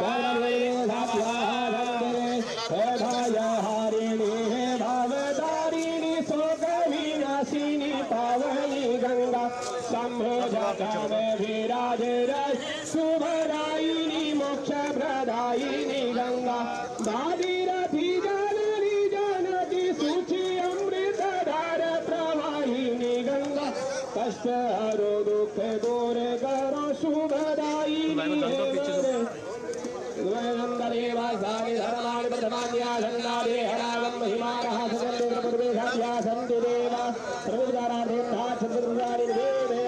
गौरवेधाभ्याधन्दरे हेधाय हारिणि हे भवदारिणि शोकविनाशिनि पावनि गङ्गा सम्भोजकामे विराजरय शुभदायिनि मोक्षप्रदायिनि गङ्गा भागीरथी कष्ट हरो दुख दूर करो शुभदायिनी वन्दे वासानि धर्माणि प्रथमान्यासन्नादे हरावं महिमानः सुगन्धे पूर्वेशाभ्या सन्ति देवा प्रभुदाराधेन्धा चतुर्भुजानि देवे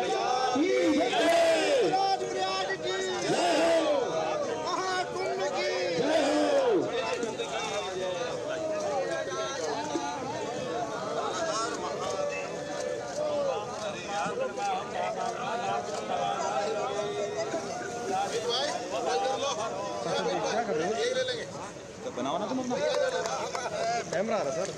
क्या कर रहे हो? तो बनाओ ना तुम अपना कैमरा आ रहा सर।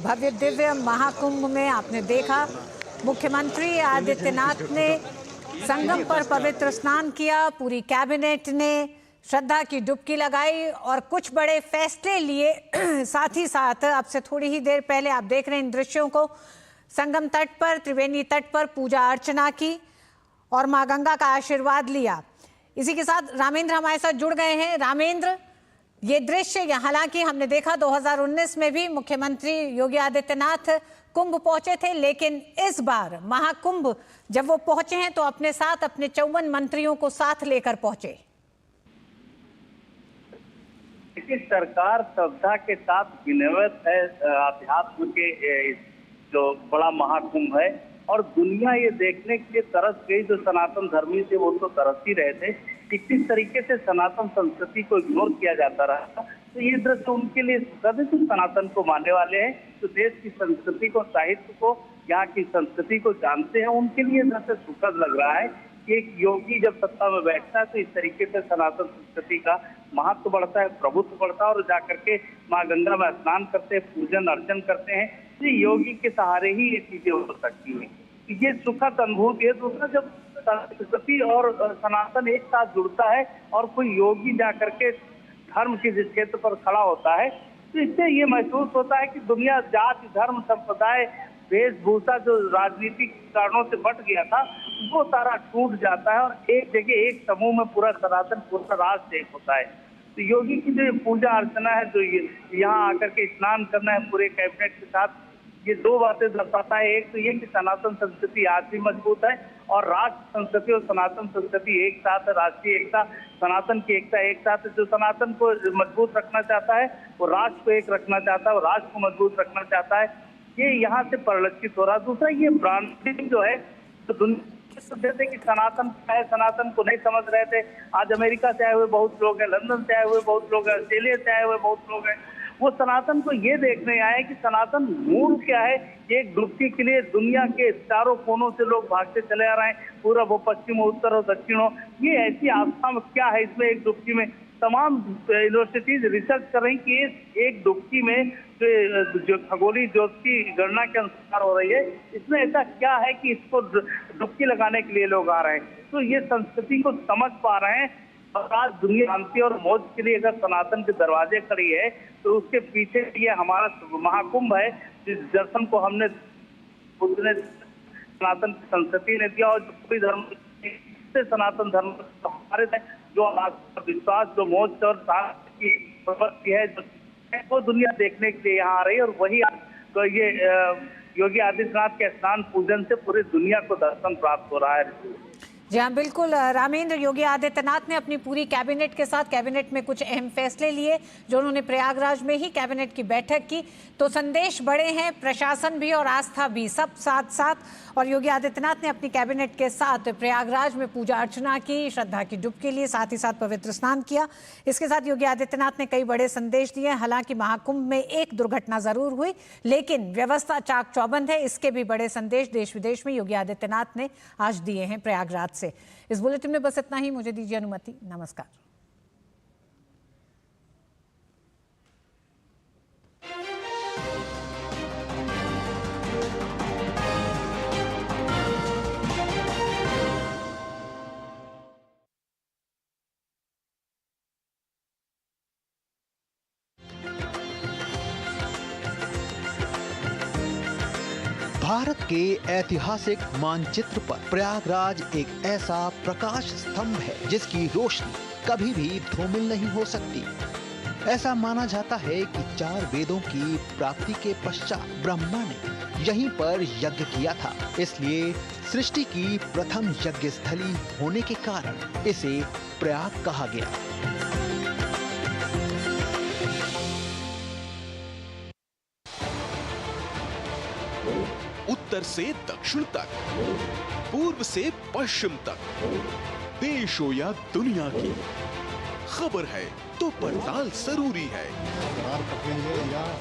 भव्य दिव्य महाकुंभ में आपने देखा मुख्यमंत्री आदित्यनाथ ने संगम पर पवित्र स्नान किया, पूरी कैबिनेट ने श्रद्धा की डुबकी लगाई और कुछ बड़े फैसले लिए। साथ ही साथ अब से थोड़ी ही देर पहले आप देख रहे हैं इन दृश्यों को, संगम तट पर, त्रिवेणी तट पर पूजा अर्चना की और मां गंगा का आशीर्वाद लिया। इसी के साथ रामेंद्र हमारे साथ जुड़ गए हैं। रामेंद्र, ये दृश्य हालांकि हमने देखा 2019 में भी मुख्यमंत्री योगी आदित्यनाथ कुंभ पहुंचे थे, लेकिन इस बार महाकुंभ जब वो पहुंचे हैं तो अपने साथ अपने 54 मंत्रियों को साथ लेकर पहुंचे। इसकी सरकार श्रद्धा के साथ विनियमित है अध्यात्म के जो बड़ा महाकुंभ है, और दुनिया ये देखने के लिए तरस गई। जो सनातन धर्मी थे वो तो तरस ही रहे थे, किस तरीके से सनातन संस्कृति को इग्नोर किया जाता रहा। तो ये दृश्य उनके लिए सुखद है जो सनातन को मानने वाले हैं, तो देश की संस्कृति को, साहित्य को, यहाँ की संस्कृति को जानते हैं, उनके लिए दृश्य सुखद लग रहा है कि एक योगी जब सत्ता में बैठता है तो इस तरीके से सनातन संस्कृति का महत्व बढ़ता है, प्रभुत्व बढ़ता है, और जाकर के माँ गंगा में स्नान करते हैं, पूजन अर्चन करते हैं। तो योगी के सहारे ही ये चीजें हो सकती हैं। ये सुखद अनुभूति है। दूसरा, जब संस्कृति और सनातन एक साथ जुड़ता है और कोई योगी जाकर के धर्म के जिस क्षेत्र पर खड़ा होता है, तो इससे ये महसूस होता है कि दुनिया जाति, धर्म, संप्रदाय, वेशभूषा जो राजनीतिक कारणों से बट गया था वो सारा टूट जाता है और एक जगह, एक समूह में पूरा सनातन, पूरा राष्ट्र एक होता है। तो योगी की जो पूजा अर्चना है, जो यहाँ आकर के स्नान करना है पूरे कैबिनेट के साथ, ये दो बातें दर्शाता है। एक तो ये कि सनातन संस्कृति आज भी मजबूत है और राष्ट्र संस्कृति और सनातन संस्कृति एक साथ है। राष्ट्रीय एकता, सनातन की एकता एक साथ है। जो सनातन को मजबूत रखना चाहता है वो राष्ट्र को एक रखना चाहता है और राष्ट्र को मजबूत रखना चाहता है। ये यहाँ से परिलक्षित हो रहा है। दूसरा, ये ब्रांडिंग जो है, तो दुनिया जैसे कि सनातन क्या है, सनातन को नहीं समझ रहे थे। आज अमेरिका से आए हुए बहुत लोग हैं, लंदन से आए हुए बहुत लोग हैं, ऑस्ट्रेलिया से आए हुए बहुत लोग हैं। वो सनातन को ये देखने आए कि सनातन मूल क्या है। एक डुबकी के लिए दुनिया के चारों कोनों से लोग भागते चले आ रहे हैं, पूरब हो, पश्चिम हो, उत्तर हो, दक्षिण हो। ये ऐसी आस्था में क्या है इसमें, एक डुबकी में तमाम यूनिवर्सिटीज रिसर्च कर रही कि एक डुबकी में जो खगोलीय ज्योति गणना के अनुसार हो रही है, इसमें ऐसा क्या है कि इसको डुबकी लगाने के लिए लोग आ रहे हैं। तो ये संस्कृति को समझ पा रहे हैं। और आज दुनिया शांति और मौज के लिए अगर सनातन के दरवाजे खड़ी है तो उसके पीछे ये हमारा महाकुंभ है, जिस दर्शन को हमने सनातन की संस्कृति ने दिया। और कोई धर्म से सनातन धर्म हमारे जो विश्वास, जो मौज और शांति की प्रवृत्ति है, वो दुनिया देखने के लिए यहाँ आ रही है। और वही तो ये योगी आदित्यनाथ के स्नान पूजन से पूरी दुनिया को दर्शन प्राप्त हो रहा है। जी हाँ, बिल्कुल रामेंद्र, योगी आदित्यनाथ ने अपनी पूरी कैबिनेट के साथ, कैबिनेट में कुछ अहम फैसले लिए जो उन्होंने प्रयागराज में ही कैबिनेट की बैठक की। तो संदेश बड़े हैं, प्रशासन भी और आस्था भी, सब साथ साथ। और योगी आदित्यनाथ ने अपनी कैबिनेट के साथ प्रयागराज में पूजा अर्चना की, श्रद्धा की डुबकी ली, साथ ही साथ पवित्र स्नान किया। इसके साथ योगी आदित्यनाथ ने कई बड़े संदेश दिए। हालांकि महाकुंभ में एक दुर्घटना जरूर हुई, लेकिन व्यवस्था चाक चौबंद है। इसके भी बड़े संदेश देश विदेश में योगी आदित्यनाथ ने आज दिए हैं प्रयागराज से। इस बुलेटिन में बस इतना ही। मुझे दीजिए अनुमति। नमस्कार। भारत के ऐतिहासिक मानचित्र पर प्रयागराज एक ऐसा प्रकाश स्तंभ है जिसकी रोशनी कभी भी धूमिल नहीं हो सकती। ऐसा माना जाता है कि 4 वेदों की प्राप्ति के पश्चात ब्रह्मा ने यहीं पर यज्ञ किया था, इसलिए सृष्टि की प्रथम यज्ञ स्थली होने के कारण इसे प्रयाग कहा गया। उत्तर से दक्षिण तक, पूर्व से पश्चिम तक, देश हो या दुनिया की खबर है तो पड़ताल जरूरी है।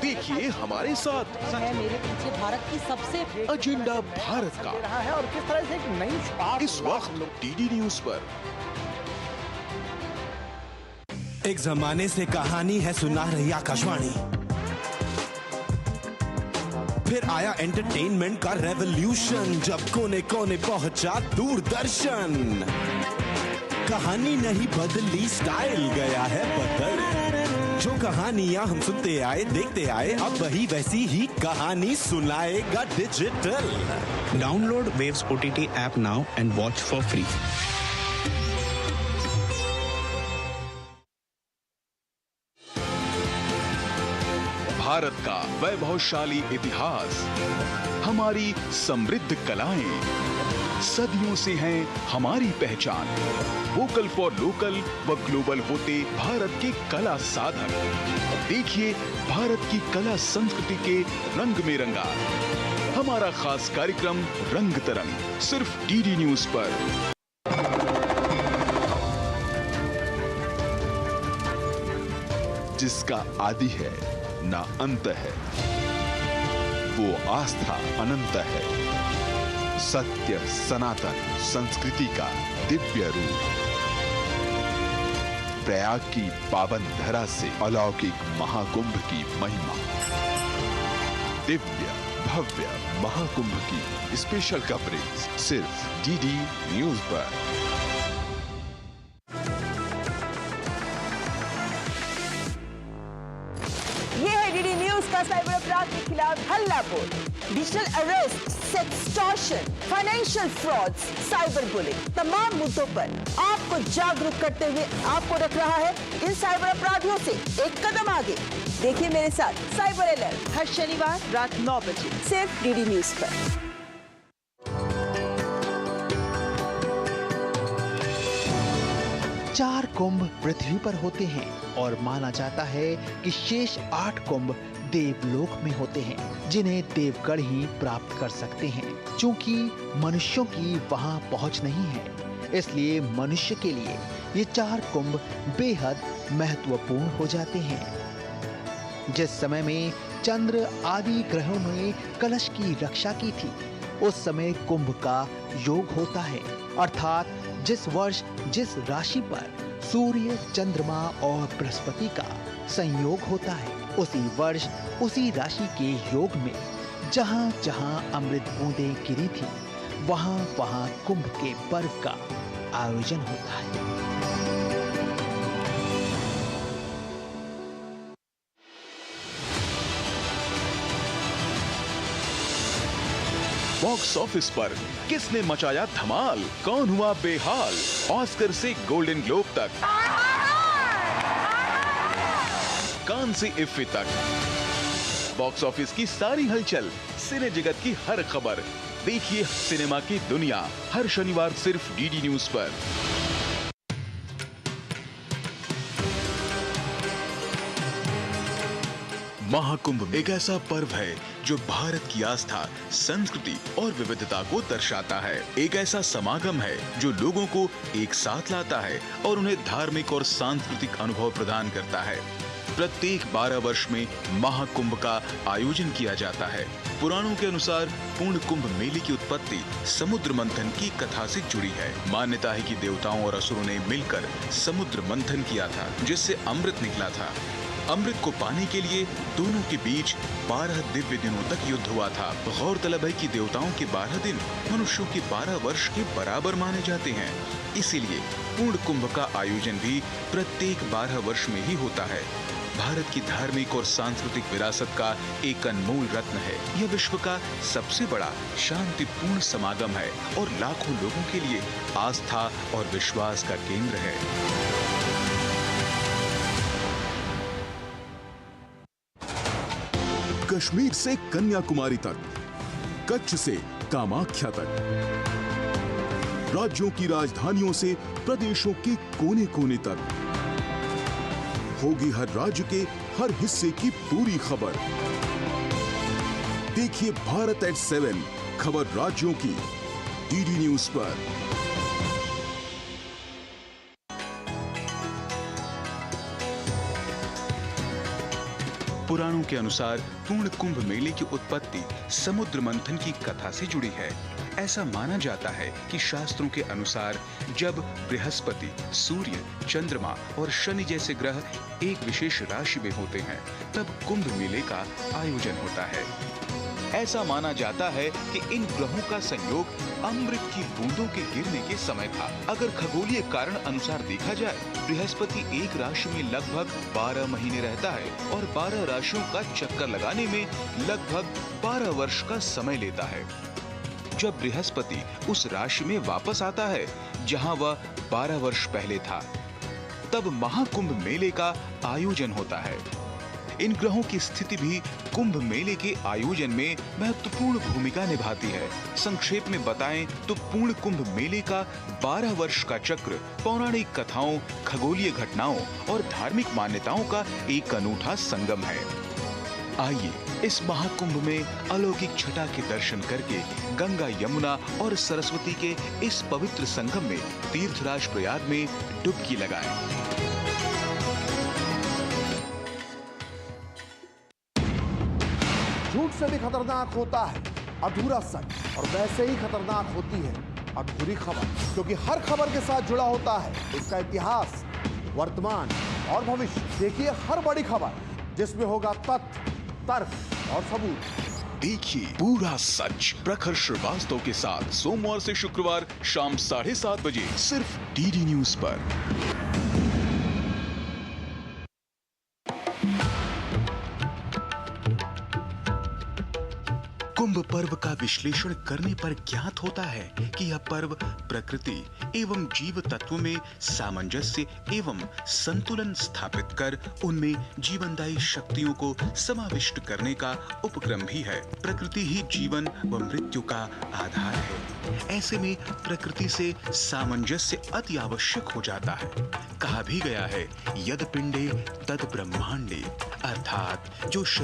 देखिए हमारे साथ मेरे पीछे भारत की सबसे एजेंडा भारत का है और किस तरह से एक नई इस वक्त डीडी न्यूज पर। एक जमाने से कहानी है सुना रही आकाशवाणी, फिर आया एंटरटेनमेंट का रेवोल्यूशन, जब कोने कोने पहुंचा दूरदर्शन। कहानी नहीं बदली, स्टाइल गया है बदल। जो कहानियां हम सुनते आए देखते आए, अब वही वैसी ही कहानी सुनाएगा digital. Download waves OTT app now and watch for free. Bharat का वैभवशाली इतिहास, हमारी समृद्ध कलाएं, सदियों से हैं हमारी पहचान। वोकल फॉर लोकल व ग्लोबल होते भारत के कला साधक। देखिए भारत की कला संस्कृति के रंग में रंगा हमारा खास कार्यक्रम रंग तरंग, सिर्फ डीडी न्यूज पर। जिसका आदि है ना अंत है, वो आस्था अनंत है। सत्य सनातन संस्कृति का दिव्य रूप, प्रयाग की पावन धरा से अलौकिक महाकुंभ की महिमा। दिव्य भव्य महाकुंभ की स्पेशल कवरेज सिर्फ डीडी न्यूज पर। ये है डीडी न्यूज का साइबर अपराध के खिलाफ हल्ला बोल। Digital arrest, sextortion, financial frauds, cyber bullying, तमाम मुद्दों पर आपको जागरूक करते हुए आपको रख रहा है इन साइबर अपराधियों से एक कदम आगे। देखिए मेरे साथ साइबर अलर्ट हर शनिवार रात 9 बजे सिर्फ डीडी न्यूज पर। चार कुंभ पृथ्वी पर होते हैं और माना जाता है कि शेष 8 कुंभ देवलोक में होते हैं, जिन्हें देवगण ही प्राप्त कर सकते हैं। क्योंकि मनुष्यों की वहां पहुंच नहीं है, इसलिए मनुष्य के लिए ये 4 कुंभ बेहद महत्वपूर्ण हो जाते हैं। जिस समय में चंद्र आदि ग्रहों ने कलश की रक्षा की थी, उस समय कुंभ का योग होता है। अर्थात जिस वर्ष जिस राशि पर सूर्य, चंद्रमा और बृहस्पति का संयोग होता है, उसी वर्ष उसी राशि के योग में जहां जहां अमृत बूंदें गिरी थी, वहां वहां कुंभ के पर्व का आयोजन होता है। बॉक्स ऑफिस पर किसने मचाया धमाल, कौन हुआ बेहाल, ऑस्कर से गोल्डन ग्लोब तक, कान से इफ्फी तक, बॉक्स ऑफिस की सारी हलचल, सिने जगत की हर खबर। देखिए सिनेमा की दुनिया हर शनिवार सिर्फ डीडी न्यूज पर। महाकुंभ एक ऐसा पर्व है जो भारत की आस्था, संस्कृति और विविधता को दर्शाता है। एक ऐसा समागम है जो लोगों को एक साथ लाता है और उन्हें धार्मिक और सांस्कृतिक अनुभव प्रदान करता है। प्रत्येक 12 वर्ष में महाकुंभ का आयोजन किया जाता है। पुराणों के अनुसार पूर्ण कुंभ मेले की उत्पत्ति समुद्र मंथन की कथा से जुड़ी है। मान्यता है कि देवताओं और असुरों ने मिलकर समुद्र मंथन किया था, जिससे अमृत निकला था। अमृत को पाने के लिए दोनों के बीच 12 दिव्य दिनों तक युद्ध हुआ था। गौरतलब है कि देवताओं के 12 दिन मनुष्यों के 12 वर्ष के बराबर माने जाते हैं। इसीलिए पूर्ण कुंभ का आयोजन भी प्रत्येक 12 वर्ष में ही होता है। भारत की धार्मिक और सांस्कृतिक विरासत का एक अनमोल रत्न है। यह विश्व का सबसे बड़ा शांतिपूर्ण समागम है और लाखों लोगों के लिए आस्था और विश्वास का केंद्र है। कश्मीर से कन्याकुमारी तक, कच्छ से कामाख्या तक, राज्यों की राजधानियों से प्रदेशों के कोने कोने तक, होगी हर राज्य के हर हिस्से की पूरी खबर। देखिए भारत एट 7 खबर राज्यों की डीडी न्यूज पर। पुराणों के अनुसार पूर्ण कुंभ मेले की उत्पत्ति समुद्र मंथन की कथा से जुड़ी है। ऐसा माना जाता है कि शास्त्रों के अनुसार जब बृहस्पति, सूर्य, चंद्रमा और शनि जैसे ग्रह एक विशेष राशि में होते हैं, तब कुंभ मेले का आयोजन होता है। ऐसा माना जाता है कि इन ग्रहों का संयोग अमृत की बूंदों के गिरने के समय था। अगर खगोलीय कारण अनुसार देखा जाए, बृहस्पति एक राशि में लगभग 12 महीने रहता है और 12 राशियों का चक्कर लगाने में लगभग 12 वर्ष का समय लेता है। जब बृहस्पति उस राशि में वापस आता है जहां वह 12 वर्ष पहले था, तब महाकुंभ मेले का आयोजन होता है। इन ग्रहों की स्थिति भी कुंभ मेले के आयोजन में महत्वपूर्ण भूमिका निभाती है। संक्षेप में बताएं तो पूर्ण कुंभ मेले का 12 वर्ष का चक्र पौराणिक कथाओं, खगोलीय घटनाओं और धार्मिक मान्यताओं का एक अनूठा संगम है। आइए इस महाकुंभ में अलौकिक छटा के दर्शन करके गंगा, यमुना और सरस्वती के इस पवित्र संगम में तीर्थराज प्रयाग में डुबकी लगाएं। झूठ से भी खतरनाक होता है अधूरा सच, और वैसे ही खतरनाक होती है अधूरी खबर, क्योंकि हर खबर के साथ जुड़ा होता है उसका इतिहास, वर्तमान और भविष्य। देखिए हर बड़ी खबर जिसमें होगा तथ्य, तर्क और सबूत। देखिए पूरा सच प्रखर श्रीवास्तव के साथ सोमवार से शुक्रवार शाम 7:30 बजे सिर्फ डीडी न्यूज पर। कुंभ पर्व का विश्लेषण करने पर ज्ञात होता है कि यह पर्व प्रकृति एवं जीव तत्वों में सामंजस्य एवं संतुलन स्थापित कर उनमें जीवनदायी शक्तियों को समाविष्ट करने का उपक्रम भी है। प्रकृति ही जीवन व मृत्यु का आधार है। ऐसे में प्रकृति से सामंजस्य अति आवश्यक हो जाता है। कहा भी गया है, यद पिंडे तद ब्रह्मांडे, अर्थात जो शरीर